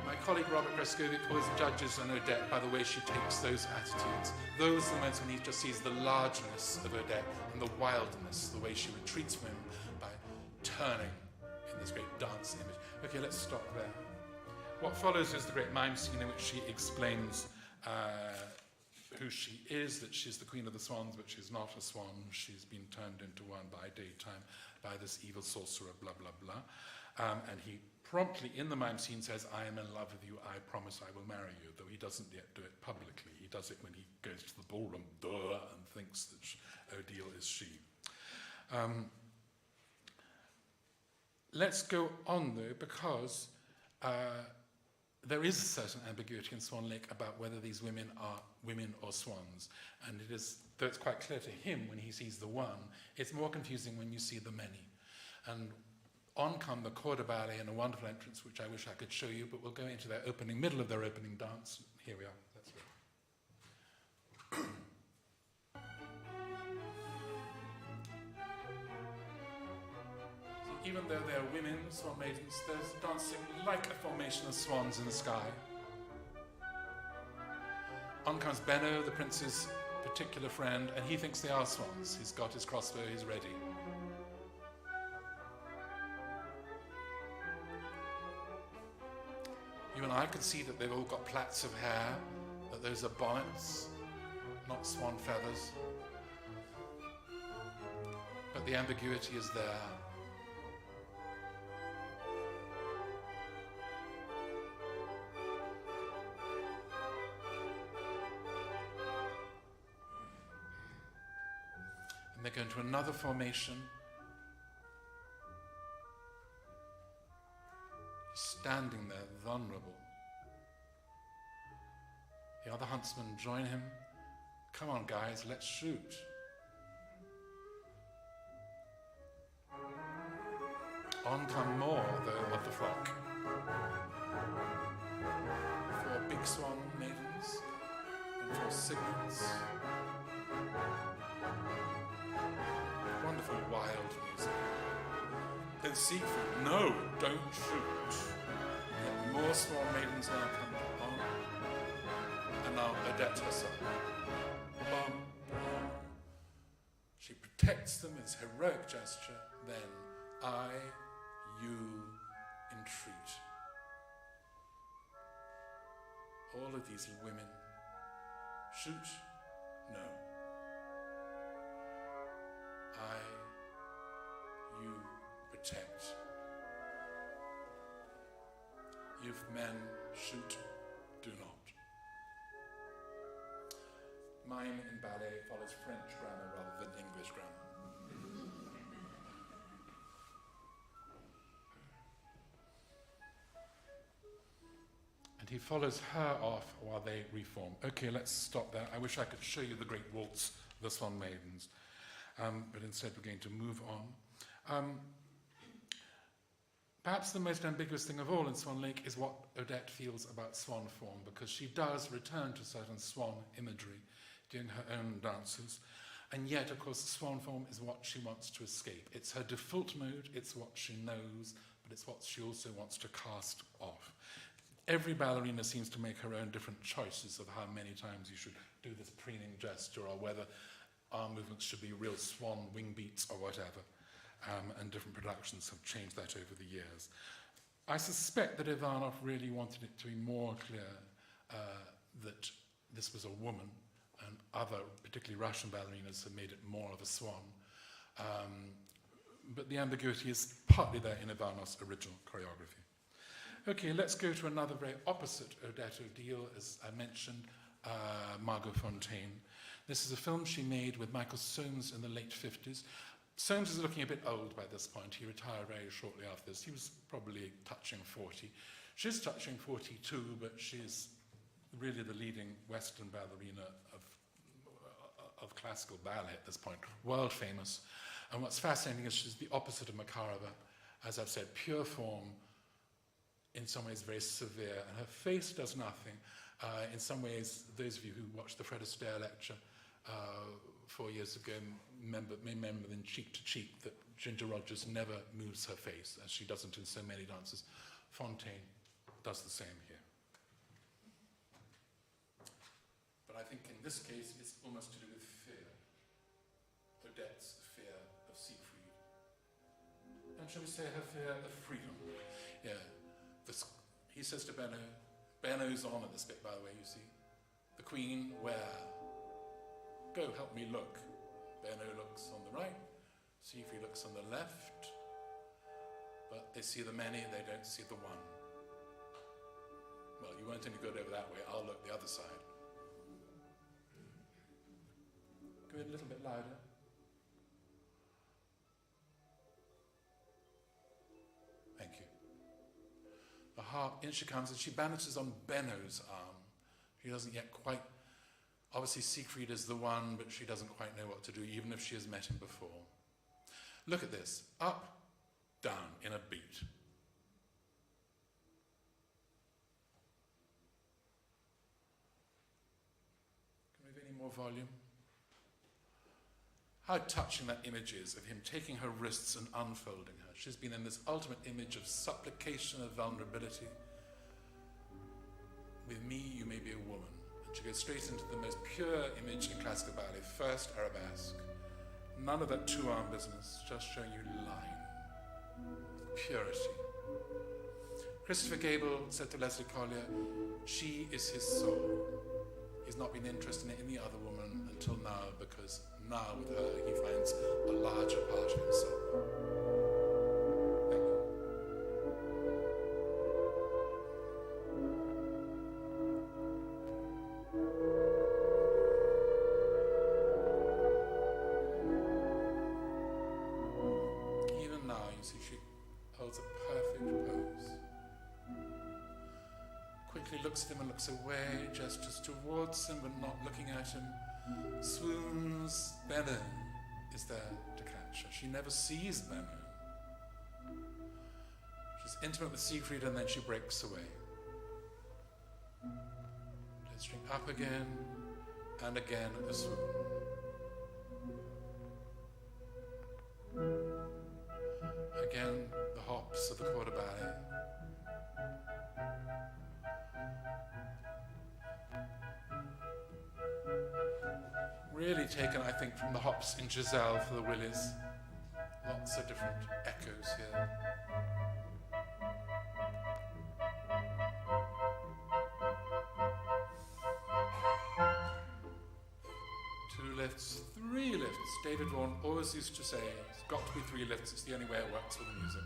B: My colleague Robert Greskovic always judges an Odette by the way she takes those attitudes. Those are the moments when he just sees the largeness of Odette and the wildness, the way she retreats from him by turning in this great dance image. Okay, let's stop there. What follows is the great mime scene in which she explains who she is, that she's the queen of the swans, but she's not a swan. She's been turned into one by daytime by this evil sorcerer, blah, blah, blah. And he promptly, in the mime scene, says, I am in love with you, I promise I will marry you, though he doesn't yet do it publicly. He does it when he goes to the ballroom, and thinks that Odile is she. Let's go on, though, because there is a certain ambiguity in Swan Lake about whether these women are women or swans. And it is, though it's quite clear to him when he sees the one, it's more confusing when you see the many. And on come the corps de ballet in a wonderful entrance, which I wish I could show you, but we'll go into their opening, middle of their opening dance. Here we are. That's it. Even though they're women, swan maidens, they're dancing like a formation of swans in the sky. On comes Benno, the prince's particular friend, and he thinks they are swans. He's got his crossbow, he's ready. Even I could see that they've all got plaits of hair, that those are bonnets, not swan feathers. But the ambiguity is there. And they go into another formation. Standing there, vulnerable. The other huntsmen join him. Come on, guys, let's shoot. On come more, though, of the flock. 4 big swan maidens and 4 signals. Wonderful, wild music. Then Siegfried, no, don't shoot. Yet more swan maidens now come on. And now Odette herself. Bum, bum. She protects them as heroic gesture. Then I, you, entreat. All of these women. Shoot? No. I, you, protect. If men shoot, do not. Mine in ballet follows French grammar rather than English grammar. And he follows her off while they reform. Okay, let's stop there. I wish I could show you the great waltz of the Swan Maidens. But instead we're going to move on. Perhaps the most ambiguous thing of all in Swan Lake is what Odette feels about swan form, because she does return to certain swan imagery during her own dances, and yet, of course, the swan form is what she wants to escape. It's her default mode, it's what she knows, but it's what she also wants to cast off. Every ballerina seems to make her own different choices of how many times you should do this preening gesture, or whether arm movements should be real swan wing beats or whatever. And different productions have changed that over the years. I suspect that Ivanov really wanted it to be more clear that this was a woman, and other, particularly Russian ballerinas, have made it more of a swan. But the ambiguity is partly there in Ivanov's original choreography. Okay, let's go to another very opposite Odette Odile, as I mentioned, Margot Fonteyn. This is a film she made with Michael Soames in the late 50s. Soames is looking a bit old by this point. He retired very shortly after this. He was probably touching 40. She's touching 42, but she's really the leading Western ballerina of classical ballet at this point, world famous. And what's fascinating is she's the opposite of Makarova. As I've said, pure form, in some ways very severe, and her face does nothing. In some ways, those of you who watched the Fred Astaire lecture 4 years ago may remember in Cheek to Cheek that Ginger Rogers never moves her face, as she doesn't in so many dances. Fonteyn does the same here. But I think in this case, it's almost to do with fear. Odette's fear of Siegfried. And shall we say her fear of freedom? Yeah. He says to Benno, Benno's on at this bit, by the way, you see. The Queen, where? Go, help me look. Benno looks on the right, Siegfried looks on the left, but they see the many, they don't see the one. Well, you weren't any good over that way, I'll look the other side. Go a little bit louder. Thank you. The harp, in she comes, and she balances on Benno's arm. She doesn't yet quite. Obviously, Siegfried is the one, but she doesn't quite know what to do, even if she has met him before. Look at this. Up, down in a beat. Can we have any more volume? How touching that image is of him taking her wrists and unfolding her. She's been in this ultimate image of supplication, of vulnerability. With me, you may be a woman. And she goes straight into the most pure image in classical ballet. First, arabesque. None of that two-arm business, just showing you line. Purity. Christopher Gable said to Leslie Collier, she is his soul. He's not been interested in any other woman until now, because now with her he finds a larger part of himself. Thank you. Even now, you see, she holds a perfect pose. Quickly looks at him and looks away, gestures towards him but not looking at him. Swoons. Benno is there to catch her. She never sees Benno. She's intimate with Siegfried and then she breaks away. Gesturing up again and again at the swoon. Again, the hops of the quarter ballet. Really taken, I think, from the hops in Giselle for the Willies. Lots of different echoes here. Two lifts, three lifts. David Vaughan always used to say, it's got to be three lifts, it's the only way it works with the music.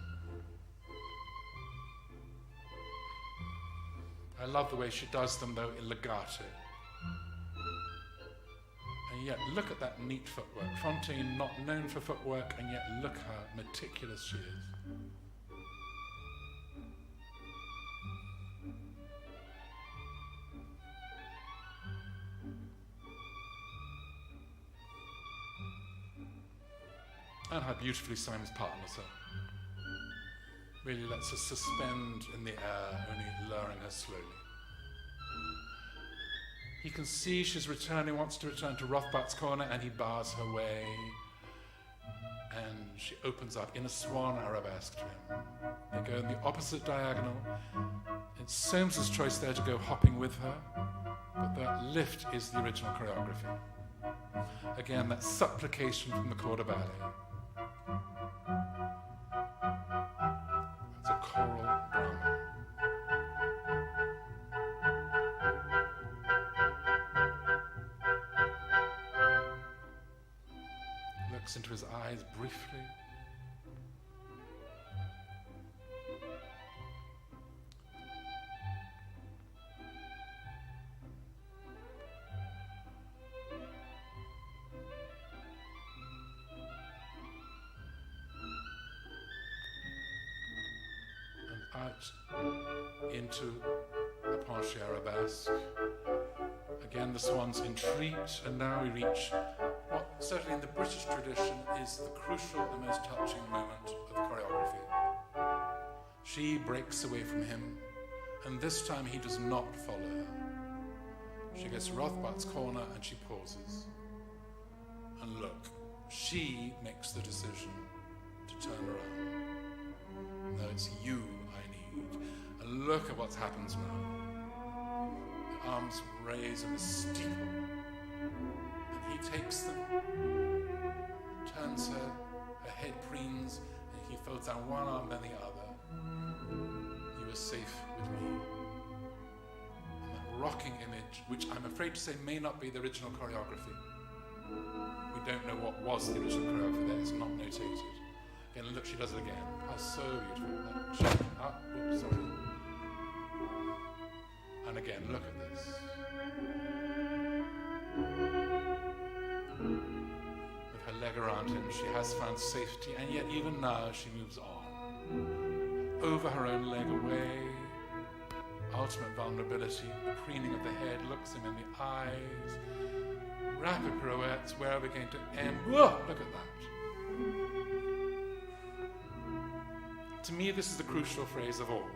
B: I love the way she does them, though, in legato. And yet, look at that neat footwork. Fontaine, not known for footwork, and yet look how meticulous she is. And how beautifully Simon's partners are. Really lets us suspend in the air, only lowering her slowly. He can see she's returning, wants to return to Rothbart's corner, and he bars her way. And she opens up in a swan arabesque to him. They go in the opposite diagonal. It's Soames's choice there to go hopping with her, but that lift is the original choreography. Again, that supplication from the quarter ballet. It's a choral drama. Looks into his eyes briefly. And out into a penché arabesque. Again, the swans entreat, and now we reach what certainly in the British tradition is the crucial and most touching moment of the choreography. She breaks away from him, and this time he does not follow her. She gets to Rothbart's corner and she pauses. And look, she makes the decision to turn around. No, it's you I need. And look at what happens now. The arms raise in the steeple. He takes them, turns her, her head preens, and he folds down one arm then the other. You are safe with me. And that rocking image, which I'm afraid to say may not be the original choreography. We don't know what was the original choreography there, it's not notated. Again, look, she does it again. Oh, so beautiful. That up, oops, sorry. And again, look at this. With her leg around him, she has found safety, and yet even now she moves on. Over her own leg away. Ultimate vulnerability, the preening of the head, looks him in the eyes. Rapid pirouettes, where are we going to end? Whoa, look at that. me, this is the crucial phrase of all.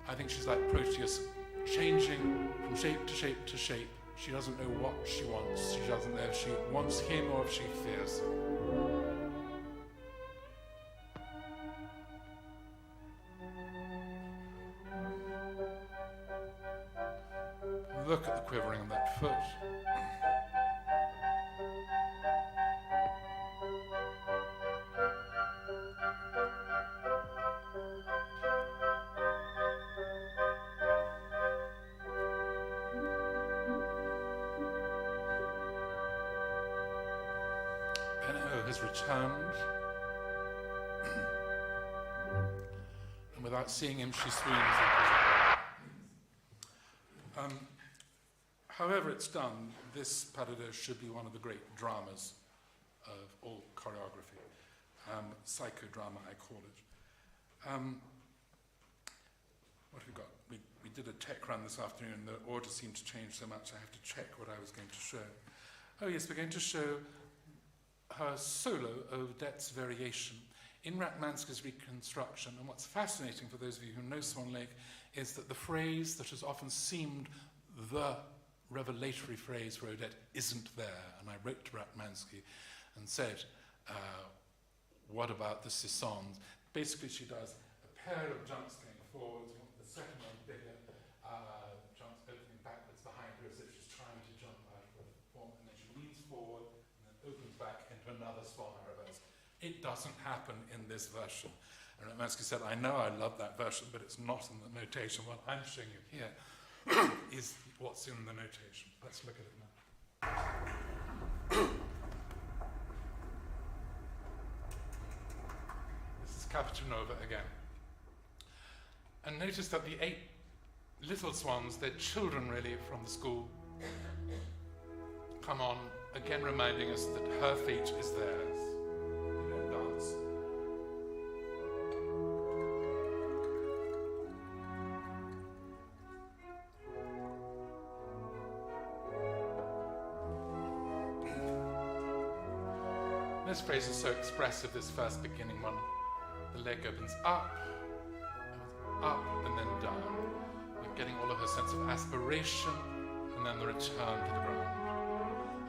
B: I think she's like Proteus, changing from shape to shape to shape. She doesn't know what she wants. She doesn't know if she wants him or if she fears him. Look at the quivering of that foot. Has returned, and without seeing him, she swoons. However it's done, this pas de deux should be one of the great dramas of all choreography. Psychodrama, I call it. What have we got? We did a tech run this afternoon, and the order seemed to change so much I have to check what I was going to show. Oh yes, we're going to show her solo Odette's variation in Ratmansky's reconstruction. And what's fascinating for those of you who know Swan Lake is that the phrase that has often seemed the revelatory phrase for Odette isn't there. And I wrote to Ratmansky and said, what about the Sissons? Basically, she does a pair of jumps going forwards, the second one bigger, jumps opening backwards behind her as if she's trying to jump out of a form, and then she leans forward, opens back into another swan arabesque. It doesn't happen in this version. And Ratmansky said, I know I love that version, but it's not in the notation. What I'm showing you here is what's in the notation. Let's look at it now. This is Capitanova again. And notice that the 8 little swans, they're children really from the school, come on, again reminding us that her fate is theirs. They don't dance. This phrase is so expressive, this first beginning one. The leg opens up, and then down. You're getting all of her sense of aspiration, and then the return to the ground.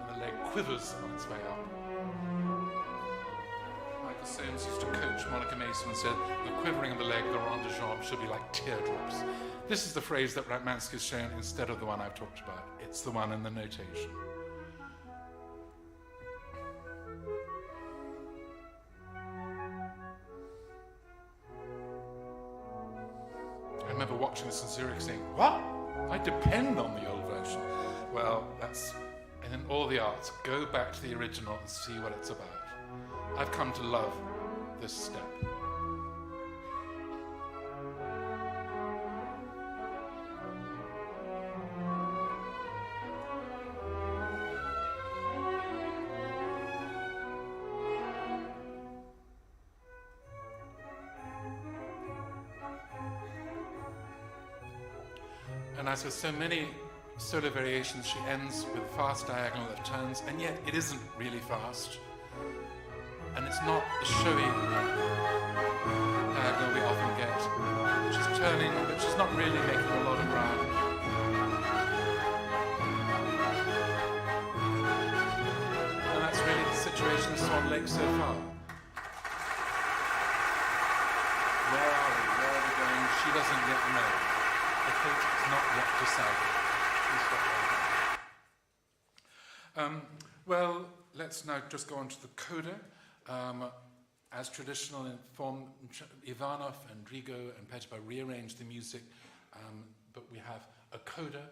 B: The leg quivers on its way up. Michael Soames used to coach Monica Mason and said, the quivering of the leg, the rond de jambe, should be like teardrops. This is the phrase that Ratmansky has shown instead of the one I've talked about. It's the one in the notation. I remember watching this in Zurich saying, what? I depend on the old version. Well, that's... And in all the arts, go back to the original and see what it's about. I've come to love this step. And as with so many solo variations, she ends with a fast diagonal that turns, and yet it isn't really fast. And it's not the showy diagonal we often get. She's turning, but she's not really making a lot of ground. And that's really the situation of Swan Lake so far. Where are we? Where are we going? She doesn't yet know. The fate is not yet decided. Well, let's now just go on to the coda. As traditional in form, Ivanov and Rigo and Petipa rearranged the music, but we have a coda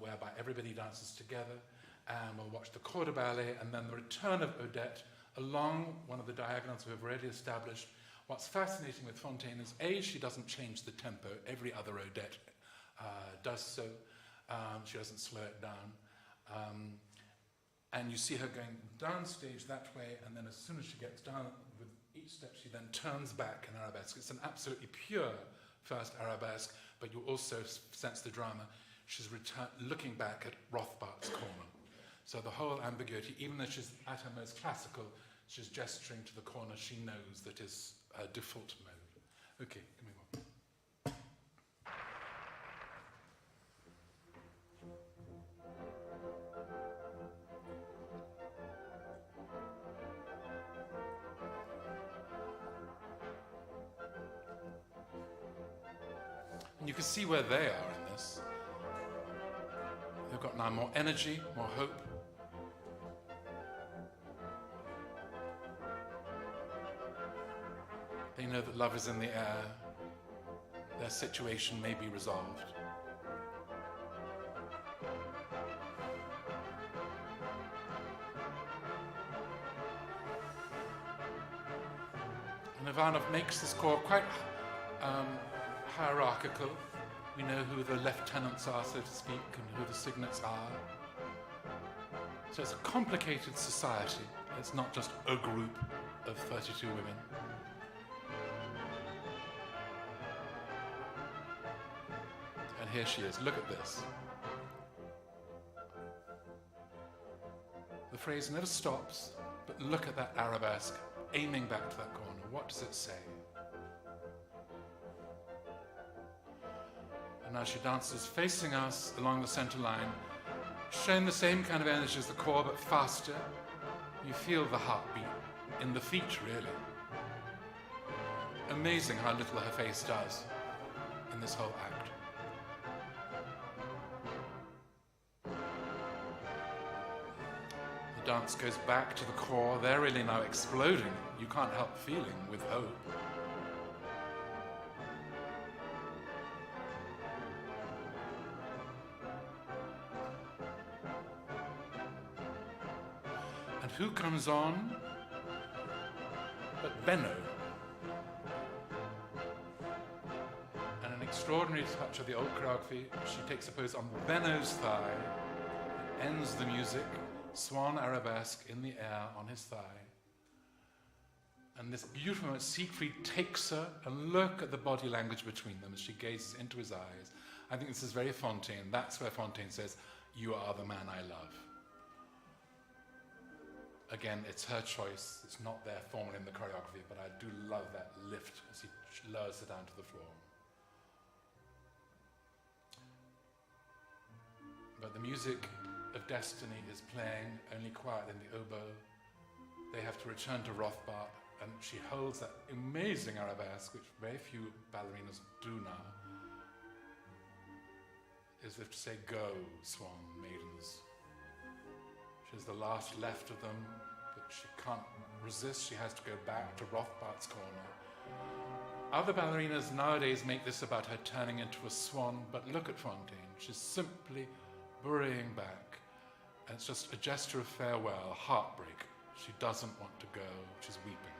B: whereby everybody dances together, and we'll watch the coda ballet and then the return of Odette along one of the diagonals we've already established. What's fascinating with Fontaine is, A, she doesn't change the tempo. Every other Odette does so. She doesn't slow it down. And you see her going downstage that way, and then as soon as she gets down with each step, she then turns back in arabesque. It's an absolutely pure first arabesque, but you also sense the drama. She's looking back at Rothbart's corner. So the whole ambiguity, even though she's at her most classical, she's gesturing to the corner she knows that is her default mode. Okay, can we move on? And you can see where they are in this. They've got now more energy, more hope. They know that love is in the air. Their situation may be resolved. And Ivanov makes this corps quite hierarchical. We know who the lieutenants are, so to speak, and who the signets are. So it's a complicated society. It's not just a group of 32 women. And here she is. Look at this. The phrase never stops, but look at that arabesque aiming back to that corner. What does it say? And now she dances facing us along the center line, showing the same kind of energy as the corps, but faster. You feel the heartbeat in the feet, really. Amazing how little her face does in this whole act. The dance goes back to the corps. They're really now exploding. You can't help feeling with hope. And who comes on but Benno? And an extraordinary touch of the old choreography. She takes a pose on Benno's thigh, ends the music, swan arabesque in the air on his thigh. And this beautiful moment, Siegfried takes her, and look at the body language between them as she gazes into his eyes. I think this is very Fontaine. That's where Fontaine says, "You are the man I love." Again, it's her choice. It's not there formally in the choreography, but I do love that lift as he lowers her down to the floor. But the music of destiny is playing only quietly in the oboe. They have to return to Rothbart, and she holds that amazing arabesque, which very few ballerinas do now, as if to say, "Go, swan maidens." She's the last left of them, but she can't resist. She has to go back to Rothbart's corner. Other ballerinas nowadays make this about her turning into a swan, but look at Fontaine. She's simply burying back. And it's just a gesture of farewell, heartbreak. She doesn't want to go. She's weeping.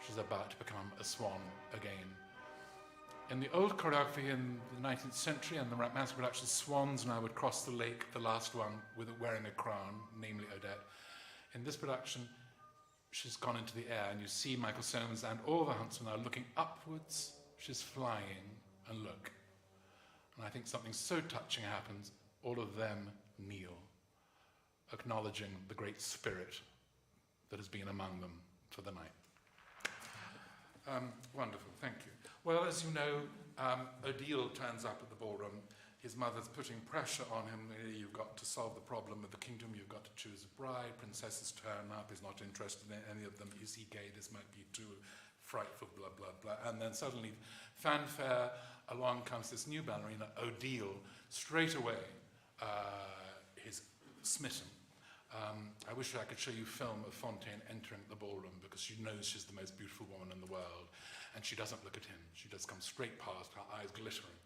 B: She's about to become a swan again. In the old choreography in the 19th century and the mass production, swans now would cross the lake, the last one, with wearing a crown, namely Odette. In this production, she's gone into the air, and you see Michael Soames and all the huntsmen are looking upwards. She's flying, and look. And I think something so touching happens. All of them kneel, acknowledging the great spirit that has been among them for the night. Wonderful, thank you. Well, as you know, Odile turns up at the ballroom. His mother's putting pressure on him. You've got to solve the problem of the kingdom. You've got to choose a bride. Princesses turn up. He's not interested in any of them. Is he gay? This might be too frightful, blah, blah, blah. And then suddenly, fanfare, along comes this new ballerina, Odile. Straight away, he's smitten. I wish I could show you film of Fontaine entering the ballroom, because she knows she's the most beautiful woman in the world. And she doesn't look at him. She just comes straight past, her eyes glittering.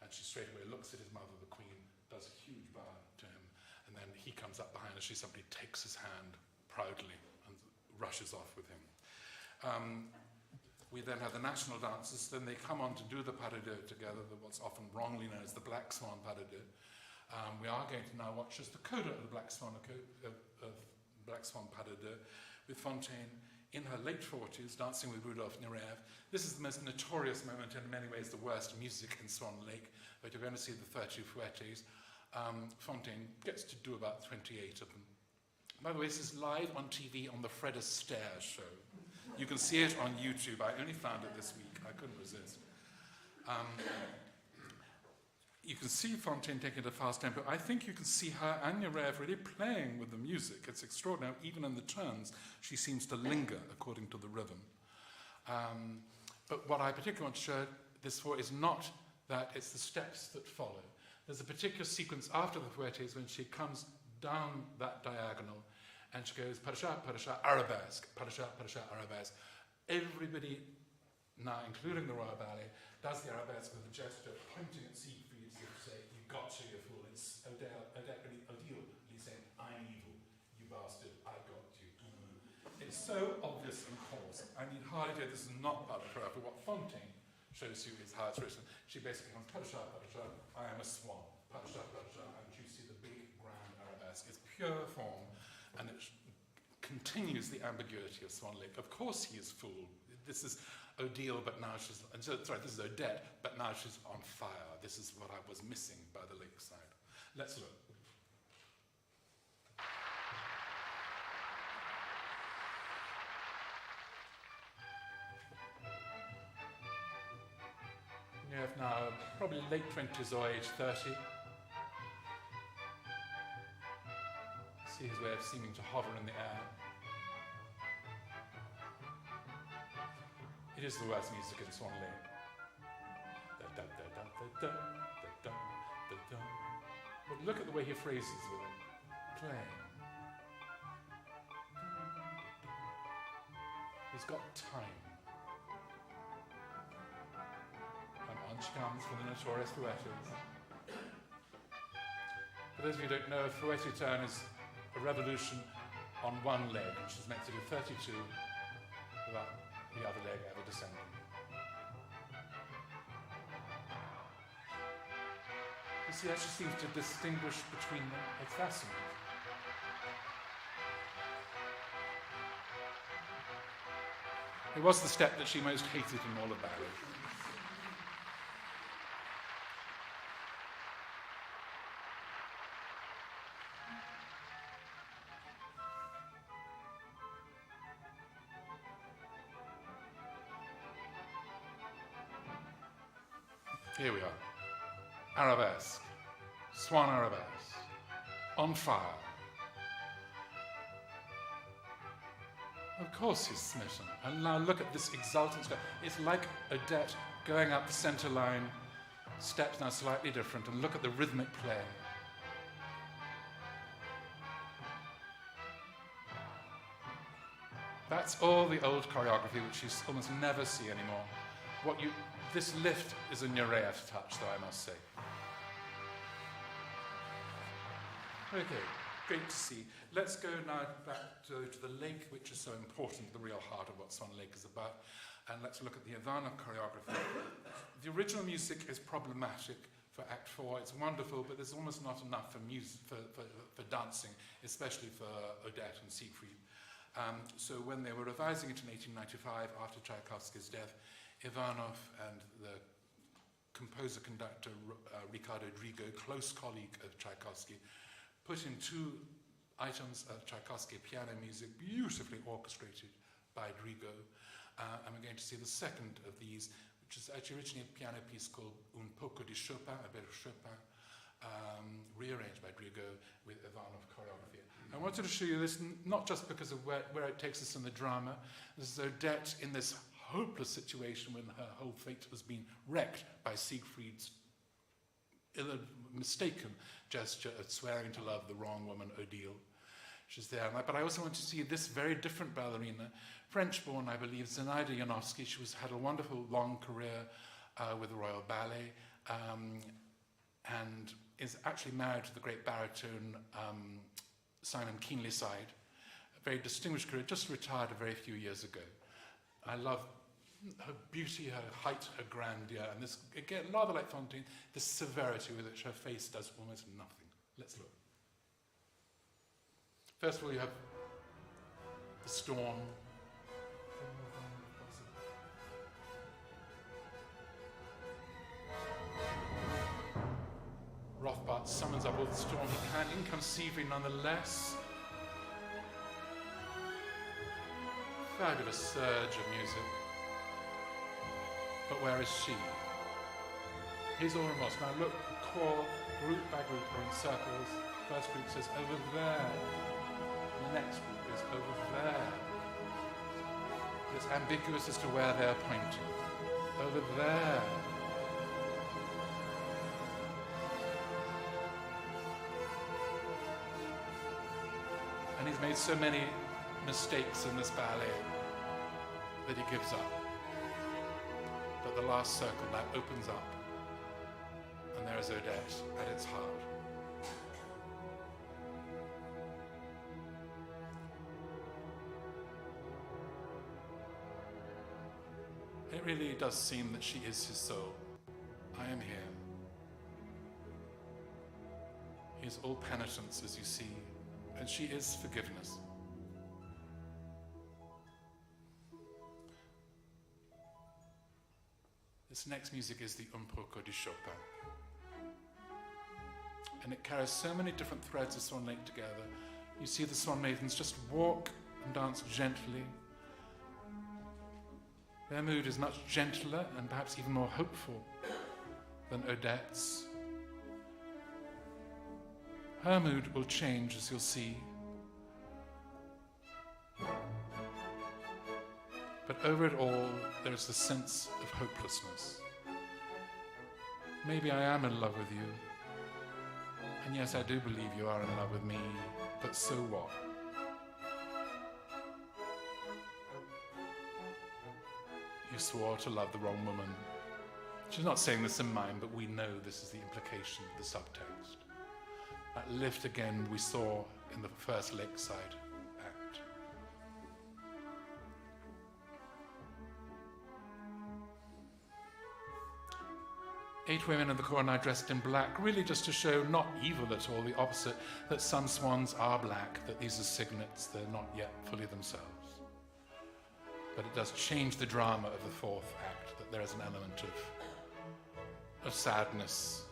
B: And she straight away looks at his mother, the queen, does a huge bow to him. And then he comes up behind her. She simply takes his hand proudly and rushes off with him. We then have the national dances. Then they come on to do the pas de deux together, what's often wrongly known as the Black Swan pas de deux. We are going to now watch just the coda of the Black Swan pas de deux, with Fontaine in her late 40s, dancing with Rudolf Nureyev. This is the most notorious moment, in many ways the worst music in Swan Lake, but you're going to see the 30 fouettes. Fontaine gets to do about 28 of them. By the way, this is live on TV on the Fred Astaire show. You can see it on YouTube. I only found it this week. I couldn't resist. You can see Fontaine taking it at a fast tempo. I think you can see her and Nureyev really playing with the music. It's extraordinary. Even in the turns, she seems to linger according to the rhythm. But what I particularly want to show this for is not that, it's the steps that follow. There's a particular sequence after the fouettes when she comes down that diagonal and she goes parasha, parasha, arabesque, parasha, parasha, arabesque. Everybody, now including the Royal Ballet, does the arabesque with a gesture pointing at Siegfried as if to say, you got to, you fool. It's Odile saying, I'm evil, you bastard, I got you. It's so obvious and coarse. I need hardly say this is not part of the choreography. What Fontaine shows you is how it's written. She basically comes, parasha, parasha, I am a swan, parasha, parasha, and you see the big grand arabesque. It's pure form, and it continues the ambiguity of Swan Lake. Of course he is fooled. This is Odile, but now she's, this is Odette, but now she's on fire. This is what I was missing by the lakeside. Let's look. You have now probably late 20s or age 30. See his way of seeming to hover in the air. It is the worst music in Swan Lake. But look at the way he phrases with it. Playing. He's got time. And on she comes for the notorious fouettes. For those of you who don't know, a fouette turn is a revolution on one leg, and she's meant to do 32 without the other leg ever descending. You see, she seems to distinguish between them. It's fascinating. It was the step that she most hated in all of ballet. Here we are. Arabesque. Swan arabesque. On fire. Of course he's smitten. And now look at this exultant step. It's like Odette going up the center line. Steps now slightly different. And look at the rhythmic play. That's all the old choreography, which you almost never see anymore. This lift is a Nureyev touch, though, I must say. Okay, great to see. Let's go now back to the lake, which is so important, the real heart of what Swan Lake is about. And let's look at the Ivana choreography. The original music is problematic for Act 4. It's wonderful, but there's almost not enough for music, for dancing, especially for Odette and Siegfried. So when they were revising it in 1895, after Tchaikovsky's death, Ivanov and the composer-conductor Ricardo Drigo, close colleague of Tchaikovsky, put in 2 items of Tchaikovsky piano music, beautifully orchestrated by Drigo. And we're going to see the second of these, which is actually originally a piano piece called Un poco di Chopin, a bit of Chopin, rearranged by Drigo with Ivanov choreography. I wanted to show you this not just because of where it takes us in the drama. This is Odette in this hopeless situation when her whole fate has been wrecked by Siegfried's mistaken gesture of swearing to love the wrong woman, Odile. She's there. But I also want to see this very different ballerina, French-born, I believe, Zenaida Janowski. She had a wonderful long career with the Royal Ballet and is actually married to the great baritone Simon Keenlyside. A very distinguished career, just retired a very few years ago. I love her beauty, her height, her grandeur, and this, again, rather like Fontaine, the severity with which her face does almost nothing. Let's look. First of all, you have the storm. Rothbart summons up all the storm he can, inconceivably nonetheless. fabulous surge of music. But where is she? Here's all remorse. Now look, core, group by group are in circles. First group says over there. The next group is over there. It's ambiguous as to where they're pointing. Over there. And he's made so many mistakes in this ballet that he gives up. But the last circle now opens up, and there is Odette at its heart. It really does seem that she is his soul. I am here. He is all penitence, as you see, and she is forgiveness. This next music is the Un poco di Chopin. And it carries so many different threads of Swan Lake together. You see the Swan Maidens just walk and dance gently. Their mood is much gentler and perhaps even more hopeful than Odette's. Her mood will change, as you'll see. But over it all, there is the sense of hopelessness. Maybe I am in love with you. And yes, I do believe you are in love with me, but so what? You swore to love the wrong woman. She's not saying this in mind, but we know this is the implication, the subtext. That lift again we saw in the first Lakeside act. Eight women in the corps now dressed in black, really just to show not evil at all, the opposite, that some swans are black, that these are signets, they're not yet fully themselves. But it does change the drama of the fourth act, that there is an element of sadness.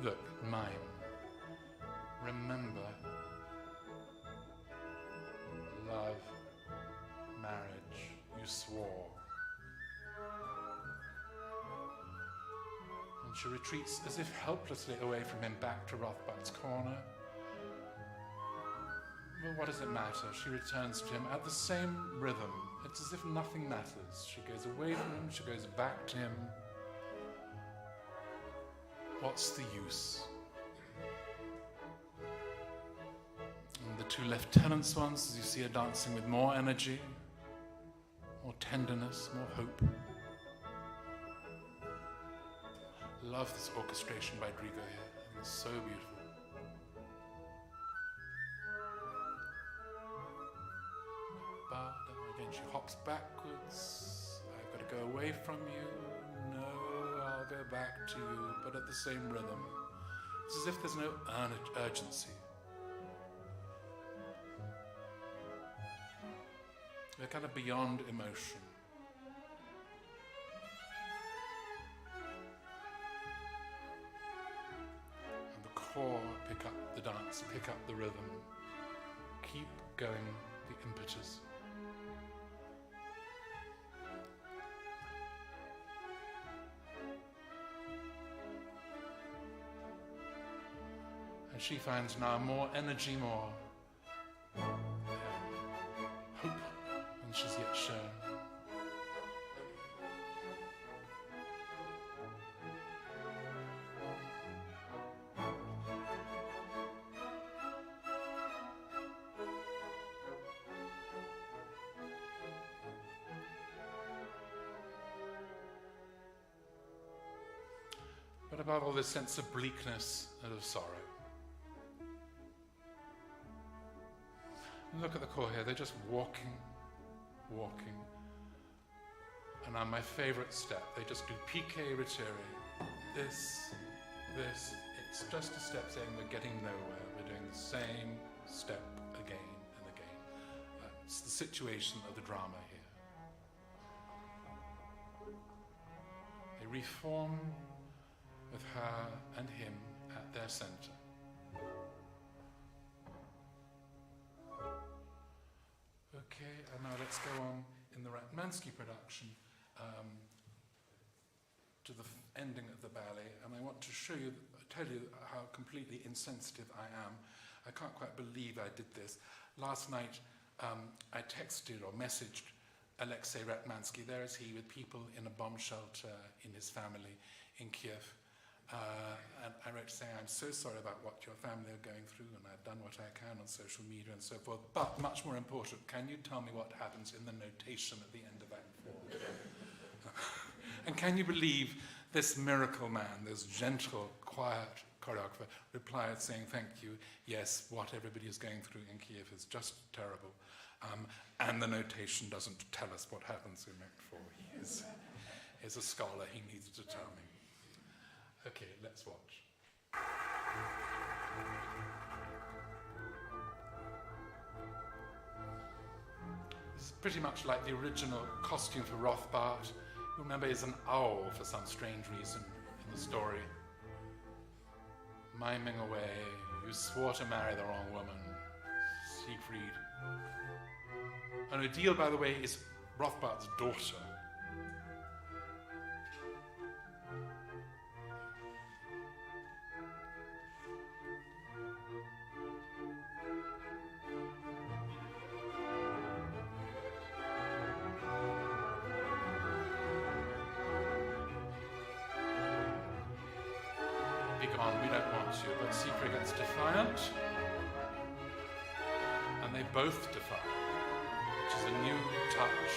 B: Look, mime. Remember. Love. Marriage. You swore. And she retreats as if helplessly away from him back to Rothbard's corner. Well, what does it matter? She returns to him at the same rhythm. It's as if nothing matters. She goes away from him, she goes back to him. What's the use? And the two lieutenant swans, as you see, are dancing with more energy, more tenderness, more hope. Love this orchestration by Drigo here. It's so beautiful. Again, she hops backwards. I've got to go away from you. No, I'll go back to you, but at the same rhythm. It's as if there's no urgency. They're kind of beyond emotion. And the core pick up the dance, pick up the rhythm. Keep going, the impetus. And she finds now more energy, more hope than she's yet shown. But above all, this sense of bleakness and of sorrow. And look at the core here, they're just walking. And on my favorite step, they just do piqué retiré. This, it's just a step saying we're getting nowhere. We're doing the same step again and again. It's the situation of the drama here. They reform with her and him at their center. let's go on in the Ratmansky production to the ending of the ballet, and I want to tell you how completely insensitive I am. I can't quite believe I did this. Last night, I texted or messaged Alexei Ratmansky. There is he with people in a bomb shelter in his family in Kiev. And I wrote saying, I'm so sorry about what your family are going through, and I've done what I can on social media and so forth. But much more important, can you tell me what happens in the notation at the end of Act 4? And can you believe this miracle man, this gentle, quiet choreographer, replied saying, thank you, yes, what everybody is going through in Kiev is just terrible. And the notation doesn't tell us what happens in Act 4. He's a scholar, he needs to tell me. Okay, let's watch. This is pretty much like the original costume for Rothbart. You remember he's an owl for some strange reason in the story. Miming away, you swore to marry the wrong woman, Siegfried. And Odile, by the way, is Rothbart's daughter. We don't want you, but Siegfried gets defiant, and they both defy, which is a new touch.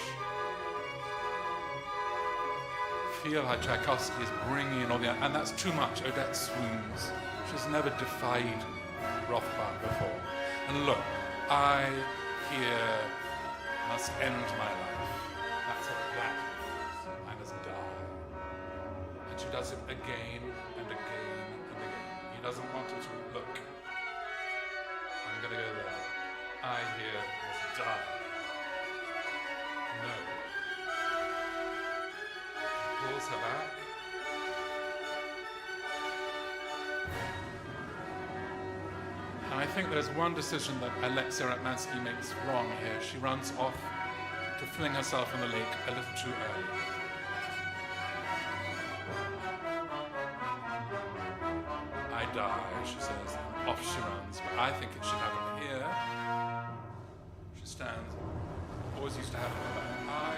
B: Feel how Tchaikovsky is bringing in all the, and that's too much. Odette swoons. She's never defied Rothbart before. And look, I here must end my life. That's a black. I must die. And she does it again and again. He doesn't want her to look. I'm going to go there. I here must die. No. Pulls her back. And I think there's one decision that Alexei Ratmansky makes wrong here. She runs off to fling herself in the lake a little too early. Die, she says, and off she runs. But I think it should happen here. She stands, always used to happen about I,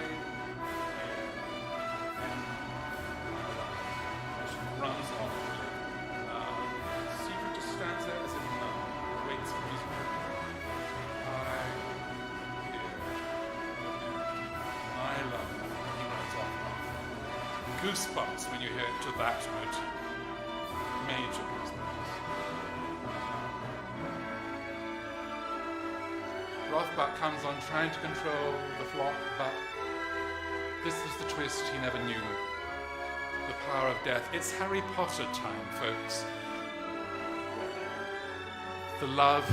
B: and she runs off. Siegfried just stands there as if waits for music. I love it. He runs off. Goosebumps when you hear it to that motif. Major goosebumps. Rothbart comes on trying to control the flock, but this is the twist he never knew. The power of death. It's Harry Potter time, folks. The love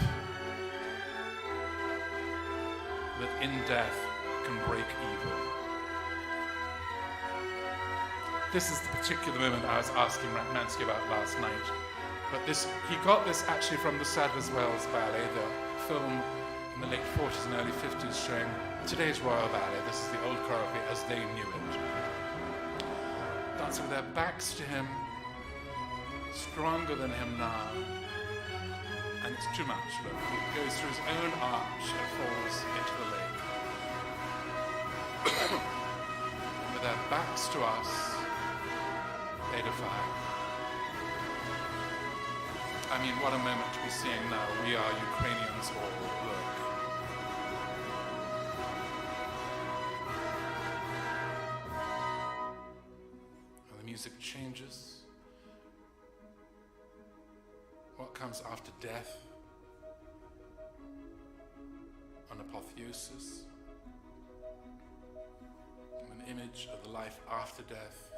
B: that in death can break evil. This is the particular moment I was asking Ratmansky about last night. But he got this actually from the Sadler's Wells Ballet, the film in the late 40s and early 50s showing today's Royal Ballet. This is the old choreography as they knew it. Dancing with their backs to him, stronger than him now. And it's too much, look. He goes through his own arch and falls into the lake. And with their backs to us, they defy. I mean, what a moment to be seeing now. We are Ukrainians all, look. And the music changes. What comes after death? An apotheosis. An image of the life after death.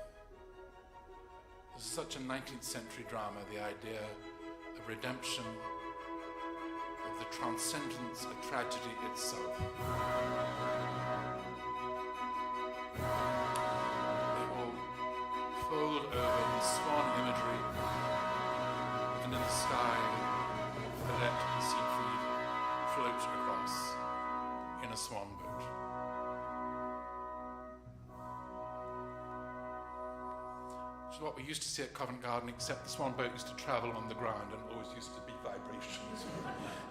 B: This is such a 19th century drama, the idea of redemption, of the transcendence of tragedy itself. They all fold over in swan imagery, and in the sky, Odette and Siegfried float across in a swan boat. which is what we used to see at Covent Garden, except the Swan boat used to travel on the ground and always used to be vibrations.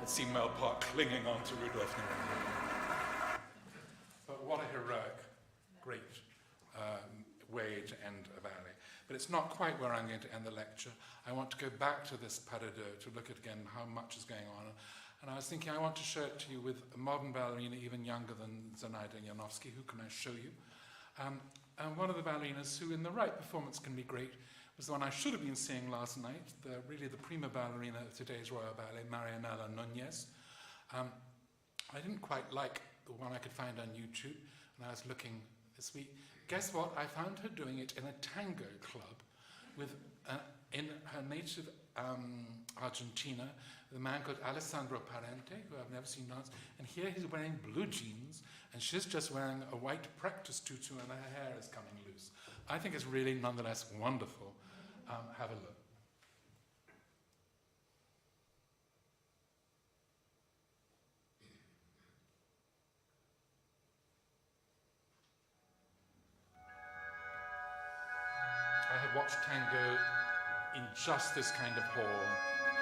B: I'd seen Mel Park clinging on to Rudolph. But what a heroic, great way to end a ballet. But it's not quite where I'm going to end the lecture. I want to go back to this pas de deux to look at again how much is going on. And I was thinking I want to show it to you with a modern ballerina even younger than Zenaida Janowski. Who can I show you? And one of the ballerinas who in the right performance can be great was the one I should have been seeing last night, really the prima ballerina of today's Royal Ballet, Marianela Nunez. I didn't quite like the one I could find on YouTube, and I was looking this week. Guess what? I found her doing it in a tango club with, in her native Argentina, with a man called Alessandro Parente, who I've never seen dance. And here he's wearing blue jeans, and she's just wearing a white practice tutu, and her hair is coming loose. I think it's really, nonetheless, wonderful. Have a look. I have watched tango in just this kind of hall,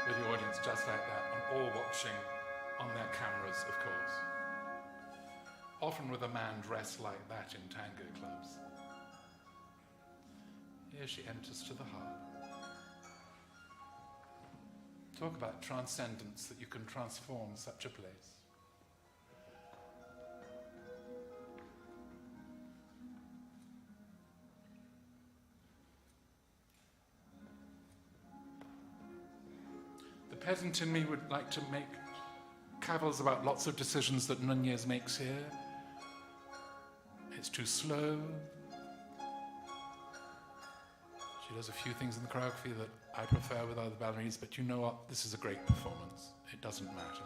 B: with the audience just like that, and all watching on their cameras, of course. Often with a man dressed like that in tango clubs. Here she enters to the heart. Talk about transcendence, that you can transform such a place. The peasant in me would like to make cavils about lots of decisions that Nunez makes here. It's too slow. She does a few things in the choreography that I prefer with other ballerinas, but you know what? This is a great performance. It doesn't matter.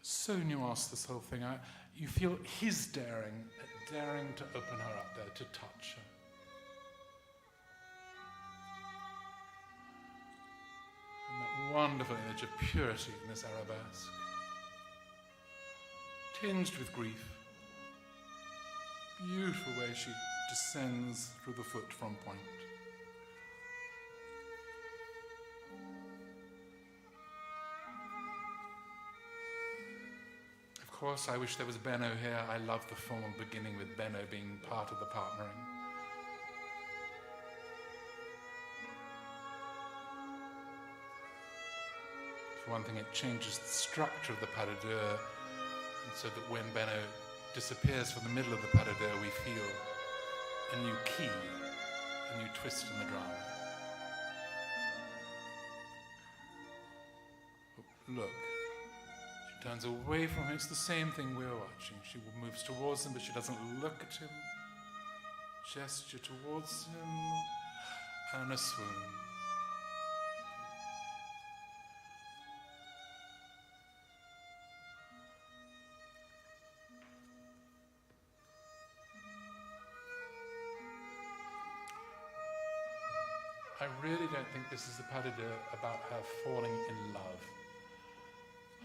B: So nuanced, this whole thing. You feel his daring to open her up there, to touch her. And that wonderful image of purity in this arabesque, tinged with grief. Beautiful way she descends through the foot from point. Of course, I wish there was Benno here. I love the form beginning with Benno being part of the partnering. For one thing, it changes the structure of the pas de deux, and so that when Benno disappears from the middle of the pas de deux, we feel a new key, a new twist in the drama. Look. Turns away from him. It's the same thing we're watching. She moves towards him, but she doesn't look at him. Gesture towards him, and a swoon. I really don't think this is a pas de deux about her falling in love.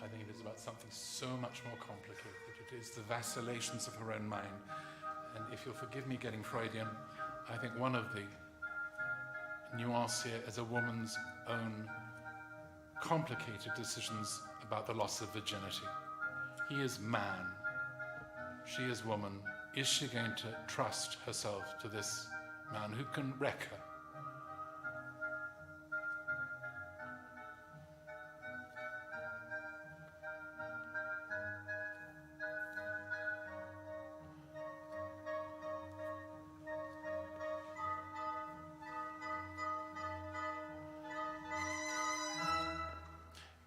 B: I think it is about something so much more complicated. It is the vacillations of her own mind. And if you'll forgive me getting Freudian, I think one of the nuances here is a woman's own complicated decisions about the loss of virginity. He is man. She is woman. Is she going to trust herself to this man who can wreck her?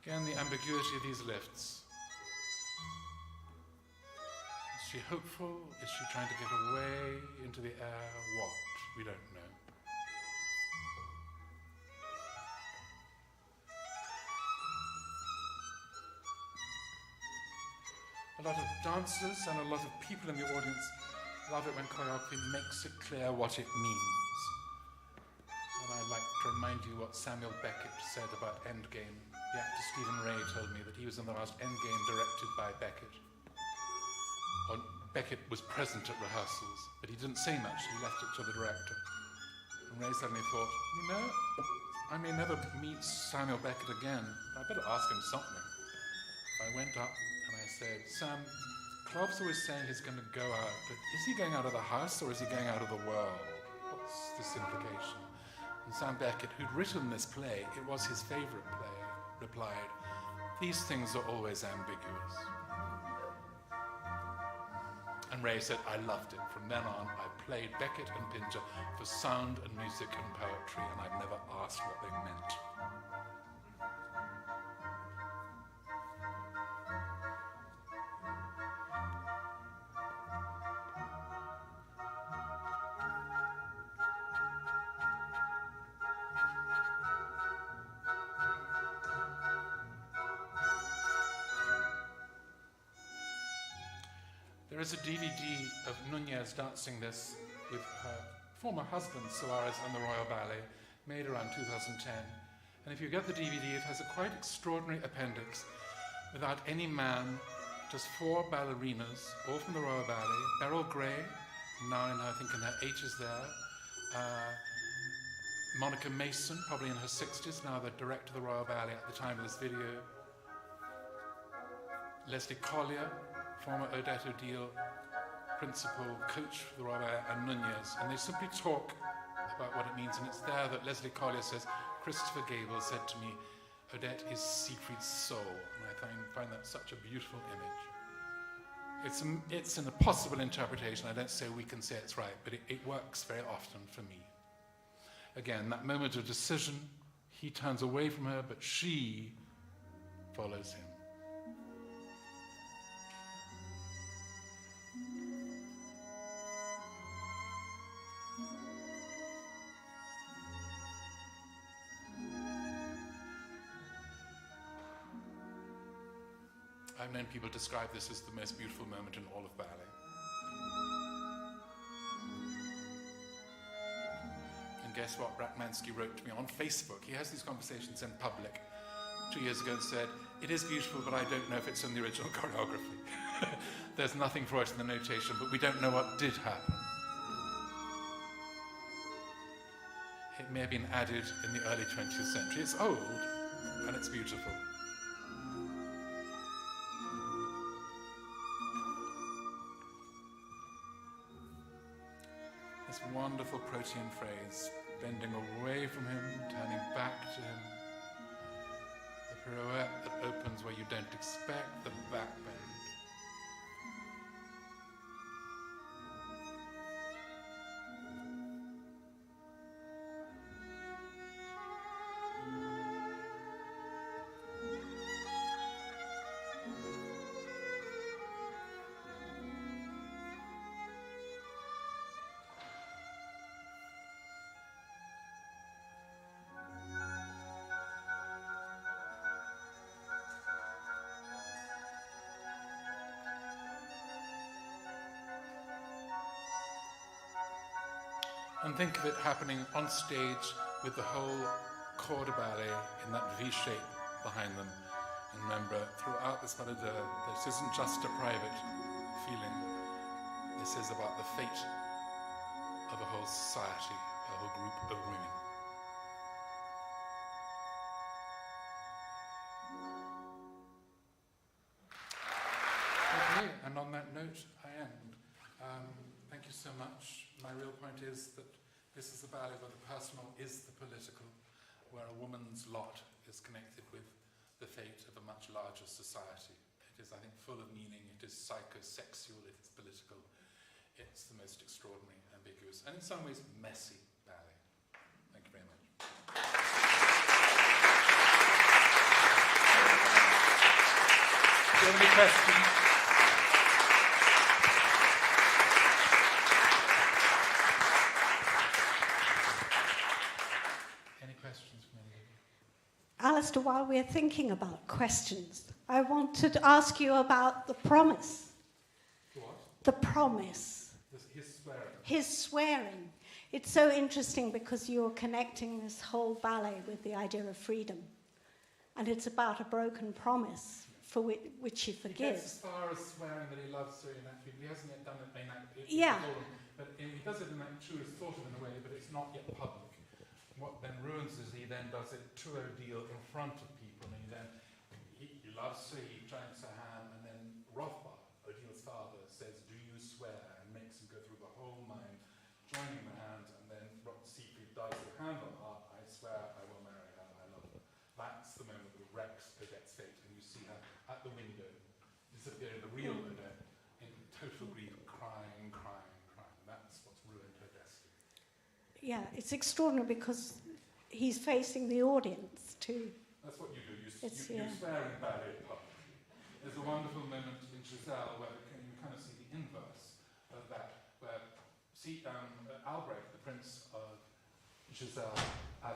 B: Again, the ambiguity of these lifts. Is she hopeful? Is she trying to get away into the air? What? We don't know. lot of dancers and a lot of people in the audience love it when choreography makes it clear what it means. And I'd like to remind you what Samuel Beckett said about Endgame. The actor Stephen Ray told me that he was in the last Endgame directed by Beckett. Beckett was present at rehearsals, but he didn't say much. He left it to the director. And Ray suddenly thought, I may never meet Samuel Beckett again. I better ask him something. I went up and I said, Sam, Klopp's always saying he's going to go out, but is he going out of the house or is he going out of the world? What's this implication? And Sam Beckett, who'd written this play, it was his favorite play, replied, these things are always ambiguous. And Ray said, I loved it. From then on, I played Beckett and Pinter for sound and music and poetry, and I've never asked what they meant. There is a DVD of Nunez dancing this with her former husband, Suarez, and the Royal Ballet, made around 2010. And if you get the DVD, it has a quite extraordinary appendix without any man, just 4 ballerinas, all from the Royal Ballet. Beryl Gray, now I think in her 80s there. Monica Mason, probably in her 60s, now the director of the Royal Ballet at the time of this video. Leslie Collier, former Odette O'Deal principal, coach for the Royal Ballet, and Nunez. And they simply talk about what it means. And it's there that Leslie Collier says, Christopher Gable said to me, Odette is Siegfried's soul. And I find that such a beautiful image. It's an impossible interpretation. I don't say we can say it's right, but it works very often for me. Again, that moment of decision, he turns away from her, but she follows him. I've known people describe this as the most beautiful moment in all of ballet. And guess what Bratmansky wrote to me on Facebook? He has these conversations in public 2 years ago and said, it is beautiful, but I don't know if it's in the original choreography. There's nothing for it in the notation, but we don't know what did happen. It may have been added in the early 20th century. It's old, and it's beautiful. This wonderful protean phrase, bending away from him, turning back to him. The pirouette that opens where you don't expect, the back bend. And think of it happening on stage with the whole corps de ballet in that V shape behind them. And remember, throughout this ballet, this isn't just a private feeling. This is about the fate of a whole society, a whole group of women. Okay, and on that note, I end. Thank you so much. My real point is that this is a ballet where the personal is the political, where a woman's lot is connected with the fate of a much larger society. It is, I think, full of meaning. It is psychosexual, it is political. It's the most extraordinary, ambiguous, and in some ways messy ballet. Thank you very much. Do you have any questions?
A: Alastair, while we're thinking about questions, I wanted to ask you about the promise.
B: What?
A: The promise.
B: His swearing.
A: His swearing. It's so interesting because you're connecting this whole ballet with the idea of freedom. And it's about a broken promise for which he forgives.
B: He gets as far as swearing that he loves her inactively. He hasn't yet done it inactively.
A: Yeah.
B: But he does it in that truest sort of in a way, but it's not yet public. What then ruins is he then does it to Odile in front of people, and he loves her, he joins her hand, and then Rothbard, Odile's father, says, "Do you swear?" and makes him go through the whole mime, joining the hands, and then Siegfried does the hand on heart, "I swear I will marry her, I love her." That's the moment that Rex forgets fate, and you see her at the window, disappearing, the real window, in total grief, crying, crying, crying. That's what's ruined her destiny.
A: Yeah, it's extraordinary because he's facing the audience too.
B: That's what you do. You
A: Yeah.
B: swear in ballet publicly. There's a wonderful moment in Giselle where you kind of see the inverse of that, where Albrecht, the prince of Giselle,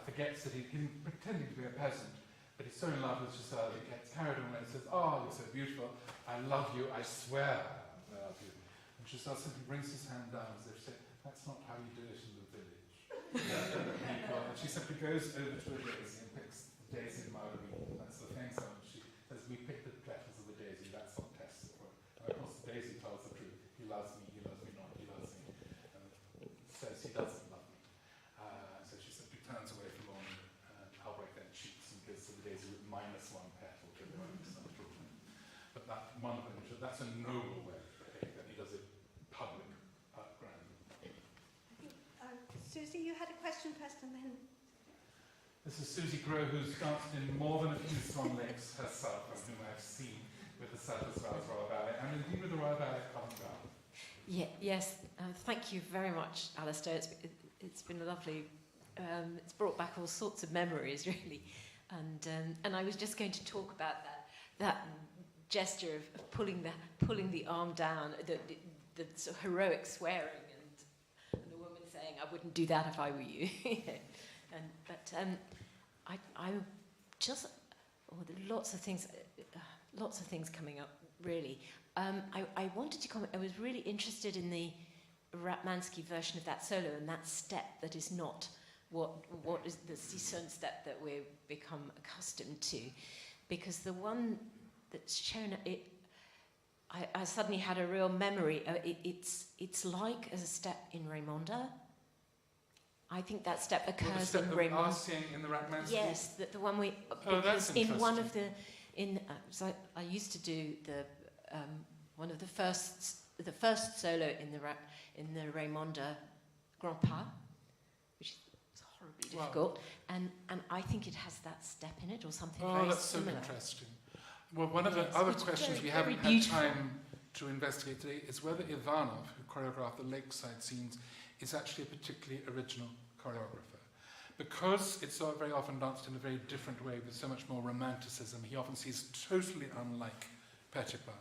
B: forgets that he's pretending to be a peasant, but he's so in love with Giselle that he gets carried away and says, "Oh, you're so beautiful, I love you, I swear I love you." And Giselle simply brings his hand down as if to say, "That's not how you do it in the village." And she simply goes over to a daisy and picks the daisy Marguerite. That's the famous one. She says, "We pick the petals of the daisy, that's what tests it for." And of course the daisy tells the truth. He loves me not, he loves me. And says he doesn't love me. So she simply turns away from him, and Albrecht then cheats and gives to the daisy with -1 petal to the But that one picture, that's a noble way of behaving, and he does it public, grand.
A: Susie, you had a question first and then...
B: This is Susie Groh, who's danced in more than a few Swan Lakes herself, and whom I've seen with the Sadler's Wells Royal Ballet, and indeed with the Royal Ballet Covent Garden.
C: Yes, thank you very much, Alastair. It's been a lovely, it's brought back all sorts of memories, really. And I was just going to talk about that gesture of pulling the arm down, the sort of heroic swearing, and the woman saying, "I wouldn't do that if I were you." I just, lots of things coming up, really. I wanted to comment. I was really interested in the Ratmansky version of that solo and that step that is not what is the Sisson step that we've become accustomed to, because the one that's shown I suddenly had a real memory. It's like as a step in Raymonda. I think that step occurs in Raymonda.
B: Seeing in the Ratmansky?
C: Yes, the one we.
B: That's
C: in one of the so I used to do the one of the first solo in the Raymonda Grand Pas, which is horribly difficult, and I think it has that step in it or something very
B: that's
C: similar.
B: so interesting. Well, one of the other questions we haven't had time to investigate today is whether Ivanov, who choreographed the lakeside scenes, is actually a particularly original choreographer. Because it's so very often danced in a very different way with so much more romanticism, he often sees totally unlike Petipa.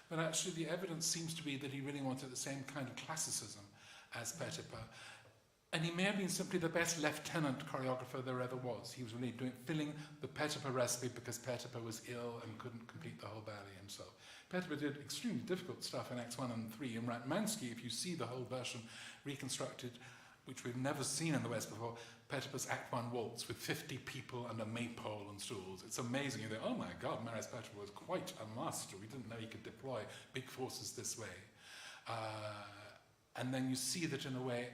B: But actually the evidence seems to be that he really wanted the same kind of classicism as Petipa. And he may have been simply the best lieutenant choreographer there ever was. He was really filling the Petipa recipe because Petipa was ill and couldn't complete the whole ballet himself. Petipa did extremely difficult stuff in Acts 1 and 3. In Ratmansky, if you see the whole version reconstructed, which we've never seen in the West before, Petipa's Act 1 waltz with 50 people and a maypole and stools. It's amazing. You think, oh my God, Marius Petipa was quite a master. We didn't know he could deploy big forces this way. And then you see that in a way,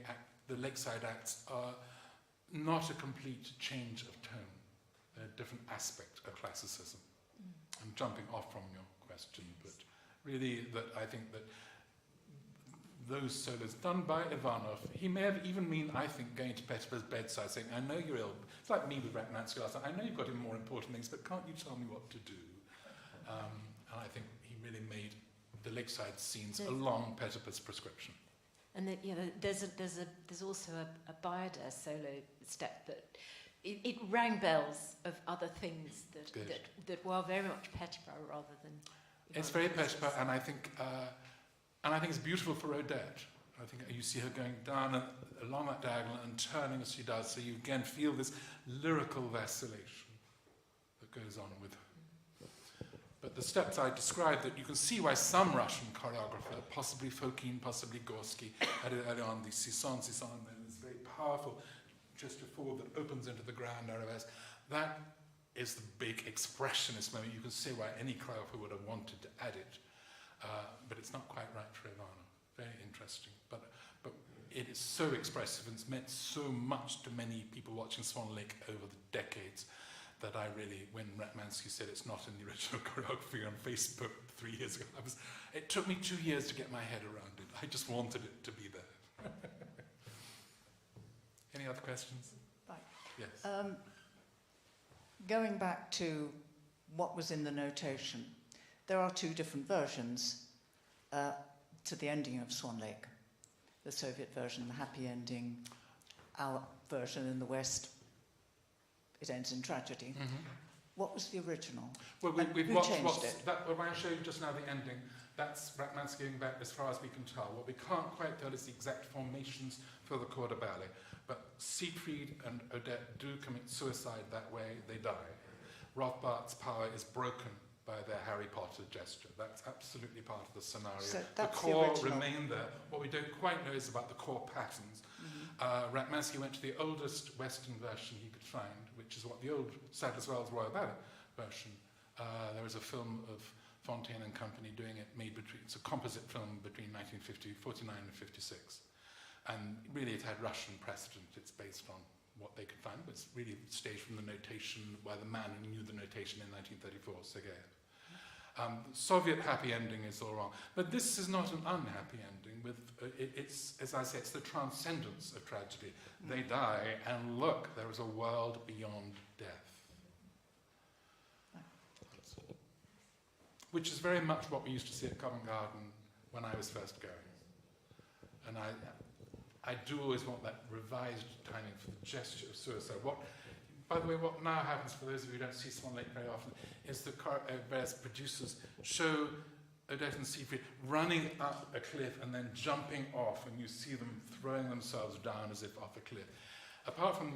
B: the lakeside acts are not a complete change of tone. They're a different aspect of classicism. I'm jumping off from your question, but really that I think that those solos done by Ivanov, he may have even mean, I think, going to Petipa's bedside saying, "I know you're ill." It's like me with Ratmansky last time. "I know you've got more important things, but can't you tell me what to do?" And I think he really made the lakeside scenes along Petipa's prescription.
C: And there's also a Bayarder solo step that it rang bells of other things that were very much Petipa rather than.
B: It's very Petipa, and I think it's beautiful for Odette. I think you see her going down along that diagonal and turning as she does, so you again feel this lyrical vacillation. goes on with. But the steps I described, that you can see why some Russian choreographer, possibly Fokin, possibly Gorsky, had it early on, the Sisson, and this very powerful gesture forward that opens into the grand arabesque. That is the big expressionist moment. You can see why any choreographer would have wanted to add it. But it's not quite right for Ivana. Very interesting. But it is so expressive, and it's meant so much to many people watching Swan Lake over the decades that I really, when Ratmansky said it's not in the original choreography on Facebook 3 years ago, it took me 2 years to get my head around it. I just wanted it to be there. Any other questions?
D: Right.
B: Yes.
D: Going back to what was in the notation, there are two different versions to the ending of Swan Lake. The Soviet version, the happy ending, our version in the West, it ends in tragedy.
B: Mm-hmm.
D: What was the original?
B: Well, we've
D: who
B: watched
D: changed it?
B: when I showed you just now the ending, that's Ratmansky going back as far as we can tell. What we can't quite tell is the exact formations for the corps de ballet. But Siegfried and Odette do commit suicide that way, they die. Rothbart's power is broken by their Harry Potter gesture. That's absolutely part of the scenario.
D: So
B: the
D: that's
B: core
D: the original.
B: remain there. What we don't quite know is about the core patterns. Ratmansky went to the oldest Western version he could find, which is what the old Sadler's Wells Royal Ballet version. There was a film of Fontaine and Company doing it, it's a composite film between 1949 and 56. And really it had Russian precedent. It's based on what they could find, but it's really staged from the notation by the man who knew the notation in 1934, Sergeyev. Soviet happy ending is all wrong. But this is not an unhappy ending. It's, as I say, it's the transcendence of tragedy. They die, and look, there is a world beyond death. Which is very much what we used to see at Covent Garden when I was first going. And I do always want that revised timing for the gesture of suicide. By the way, what now happens, for those of you who don't see Swan Lake very often, is the various producers show Odette and Siegfried running up a cliff and then jumping off, and you see them throwing themselves down as if off a cliff. Apart from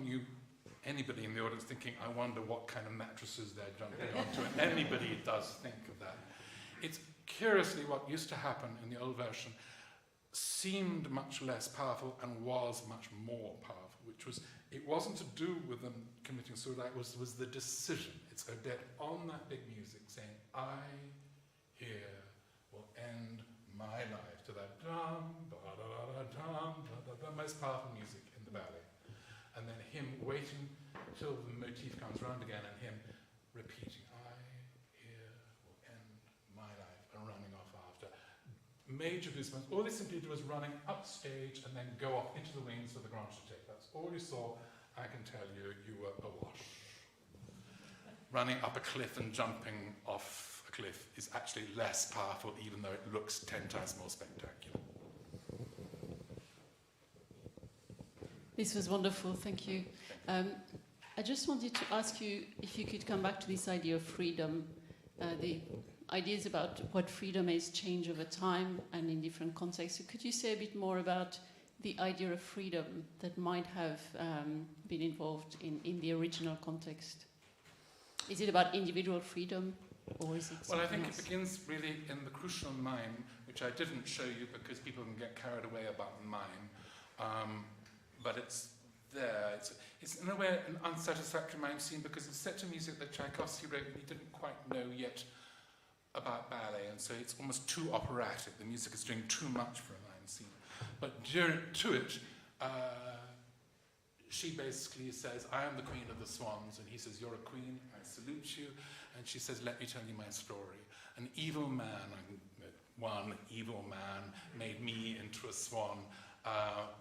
B: anybody in the audience thinking, I wonder what kind of mattresses they're jumping onto, and anybody does think of that. It's curiously what used to happen in the old version seemed much less powerful and was much more powerful, which was, it wasn't to do with them committing suicide, it was the decision. It's Odette on that big music saying, I here will end my life, to that dum, da-da-da-da-dum, da-da-da, most powerful music in the ballet. And then him waiting till the motif comes round again and him repeating, I here will end my life, and running off after. Major goosebumps. All they simply did was running upstage and then go off into the wings of the Grand Chateau. That's all you saw. I can tell you, you were awash. Running up a cliff and jumping off a cliff is actually less powerful, even though it looks 10 times more spectacular.
E: This was wonderful, thank you. I just wanted to ask you if you could come back to this idea of freedom. The ideas about what freedom is change over time and in different contexts. So could you say a bit more about the idea of freedom that might have been involved in the original context? Is it about individual freedom, or is it
B: Well, I think
E: else?
B: it begins really in the crucial mime, which I didn't show you because people can get carried away about the mime. But it's there. It's in a way an unsatisfactory mime scene because it's set to music that Tchaikovsky wrote and he didn't quite know yet about ballet, and so it's almost too operatic. The music is doing too much for a mime scene. But during to it, she basically says, I am the queen of the swans, and he says, you're a queen, I salute you, and she says, let me tell you my story. An evil man, one evil man made me into a swan,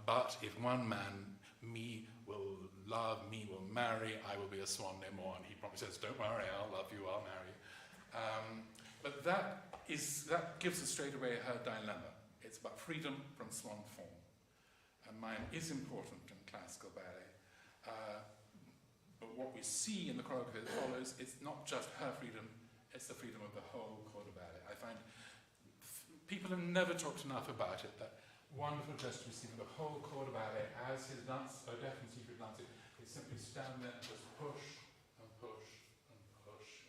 B: but if one man me will love, me will marry, I will be a swan no more. And he probably says, don't worry, I'll love you, I'll marry you. But that gives us straight away her dilemma. It's about freedom from swan form. And mime is important in classical ballet. But what we see in the choreography that follows, it's not just her freedom, it's the freedom of the whole corps de ballet. I find people have never talked enough about it, that wonderful gesture we see for the whole corps de ballet as his dance, Odette and Siegfried dance it, they simply stand there and just push and push and push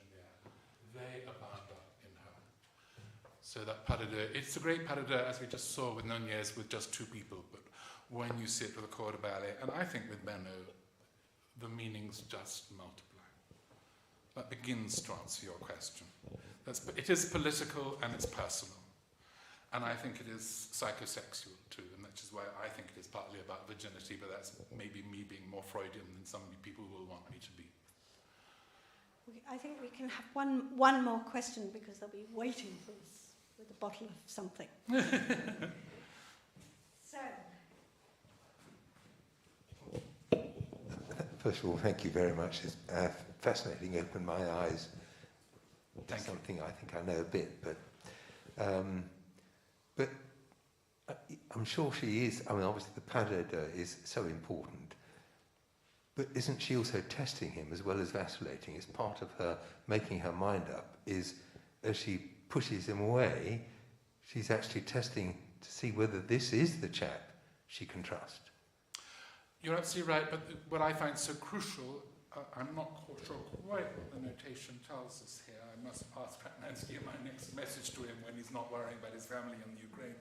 B: So that pas de deux, it's a great pas de deux, as we just saw with Nunez, with just two people, but when you see it with a corps de ballet, and I think with Benno, the meanings just multiply. That begins to answer your question. It is political and it's personal. And I think it is psychosexual too, and which is why I think it is partly about virginity, but that's maybe me being more Freudian than some people will want me to be.
A: I think we can have one more question because they'll be waiting for us with a bottle of something. So.
F: First of all, thank you very much. It's fascinating, opened my eyes to something I think I know a bit, but I'm sure she is. I mean, obviously the pas de deux is so important, but isn't she also testing him as well as vacillating? It's part of her making her mind up, is as she pushes him away, she's actually testing to see whether this is the chap she can trust.
B: You're absolutely right, but what I find so crucial, I'm not sure quite what the notation tells us here. I must ask Ratmansky in my next message to him when he's not worrying about his family in the Ukraine,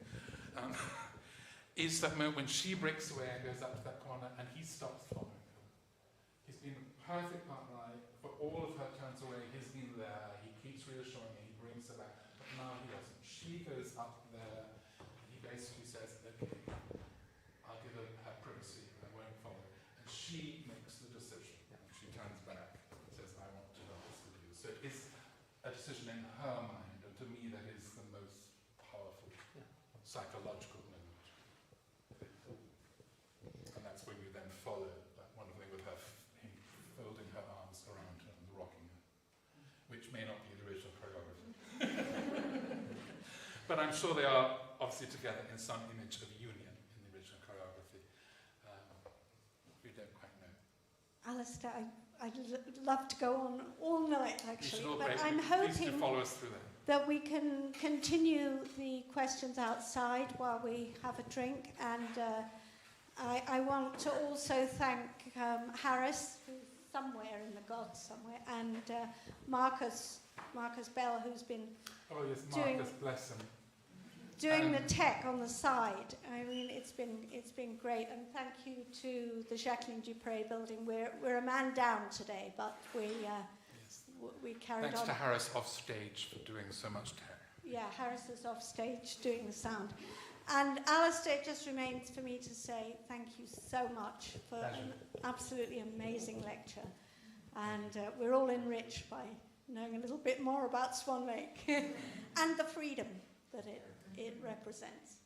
B: is that moment when she breaks away and goes up to that corner and he stops following her. He's been a perfect partner for all of her turns away. He's been there. He keeps reassuring her. He brings her back. But now he doesn't. She goes up there. And he basically says, okay, I'll give her privacy. I won't follow. And she makes the decision. She turns back and says, I want to dance with you. So it is a decision in her mind. And to me, that is the most powerful psychological moment. And that's when you then follow that wonderful thing with her, him folding her arms around her and rocking her, which may not be the original choreography. But I'm sure they are obviously together in some image of union in the original choreography. We don't quite know.
A: Alastair, I'd love to go on all night, actually, but
B: break.
A: I'm
B: Please do
A: hoping
B: follow us through that.
A: that we can continue the questions outside while we have a drink. And I want to also thank Harris, who's somewhere in the gods somewhere, and Marcus Bell, who's been
B: Marcus, bless him.
A: doing the tech on the side. I mean, it's been great, and thank you to the Jacqueline Dupré building. We're a man down today, but we carried
B: Thanks
A: on.
B: to Harris off stage for doing so much tech.
A: Yeah, Harris is off stage doing the sound. And Alastair, it just remains for me to say thank you so much for an absolutely amazing lecture. And we're all enriched by knowing a little bit more about Swan Lake and the freedom that it represents.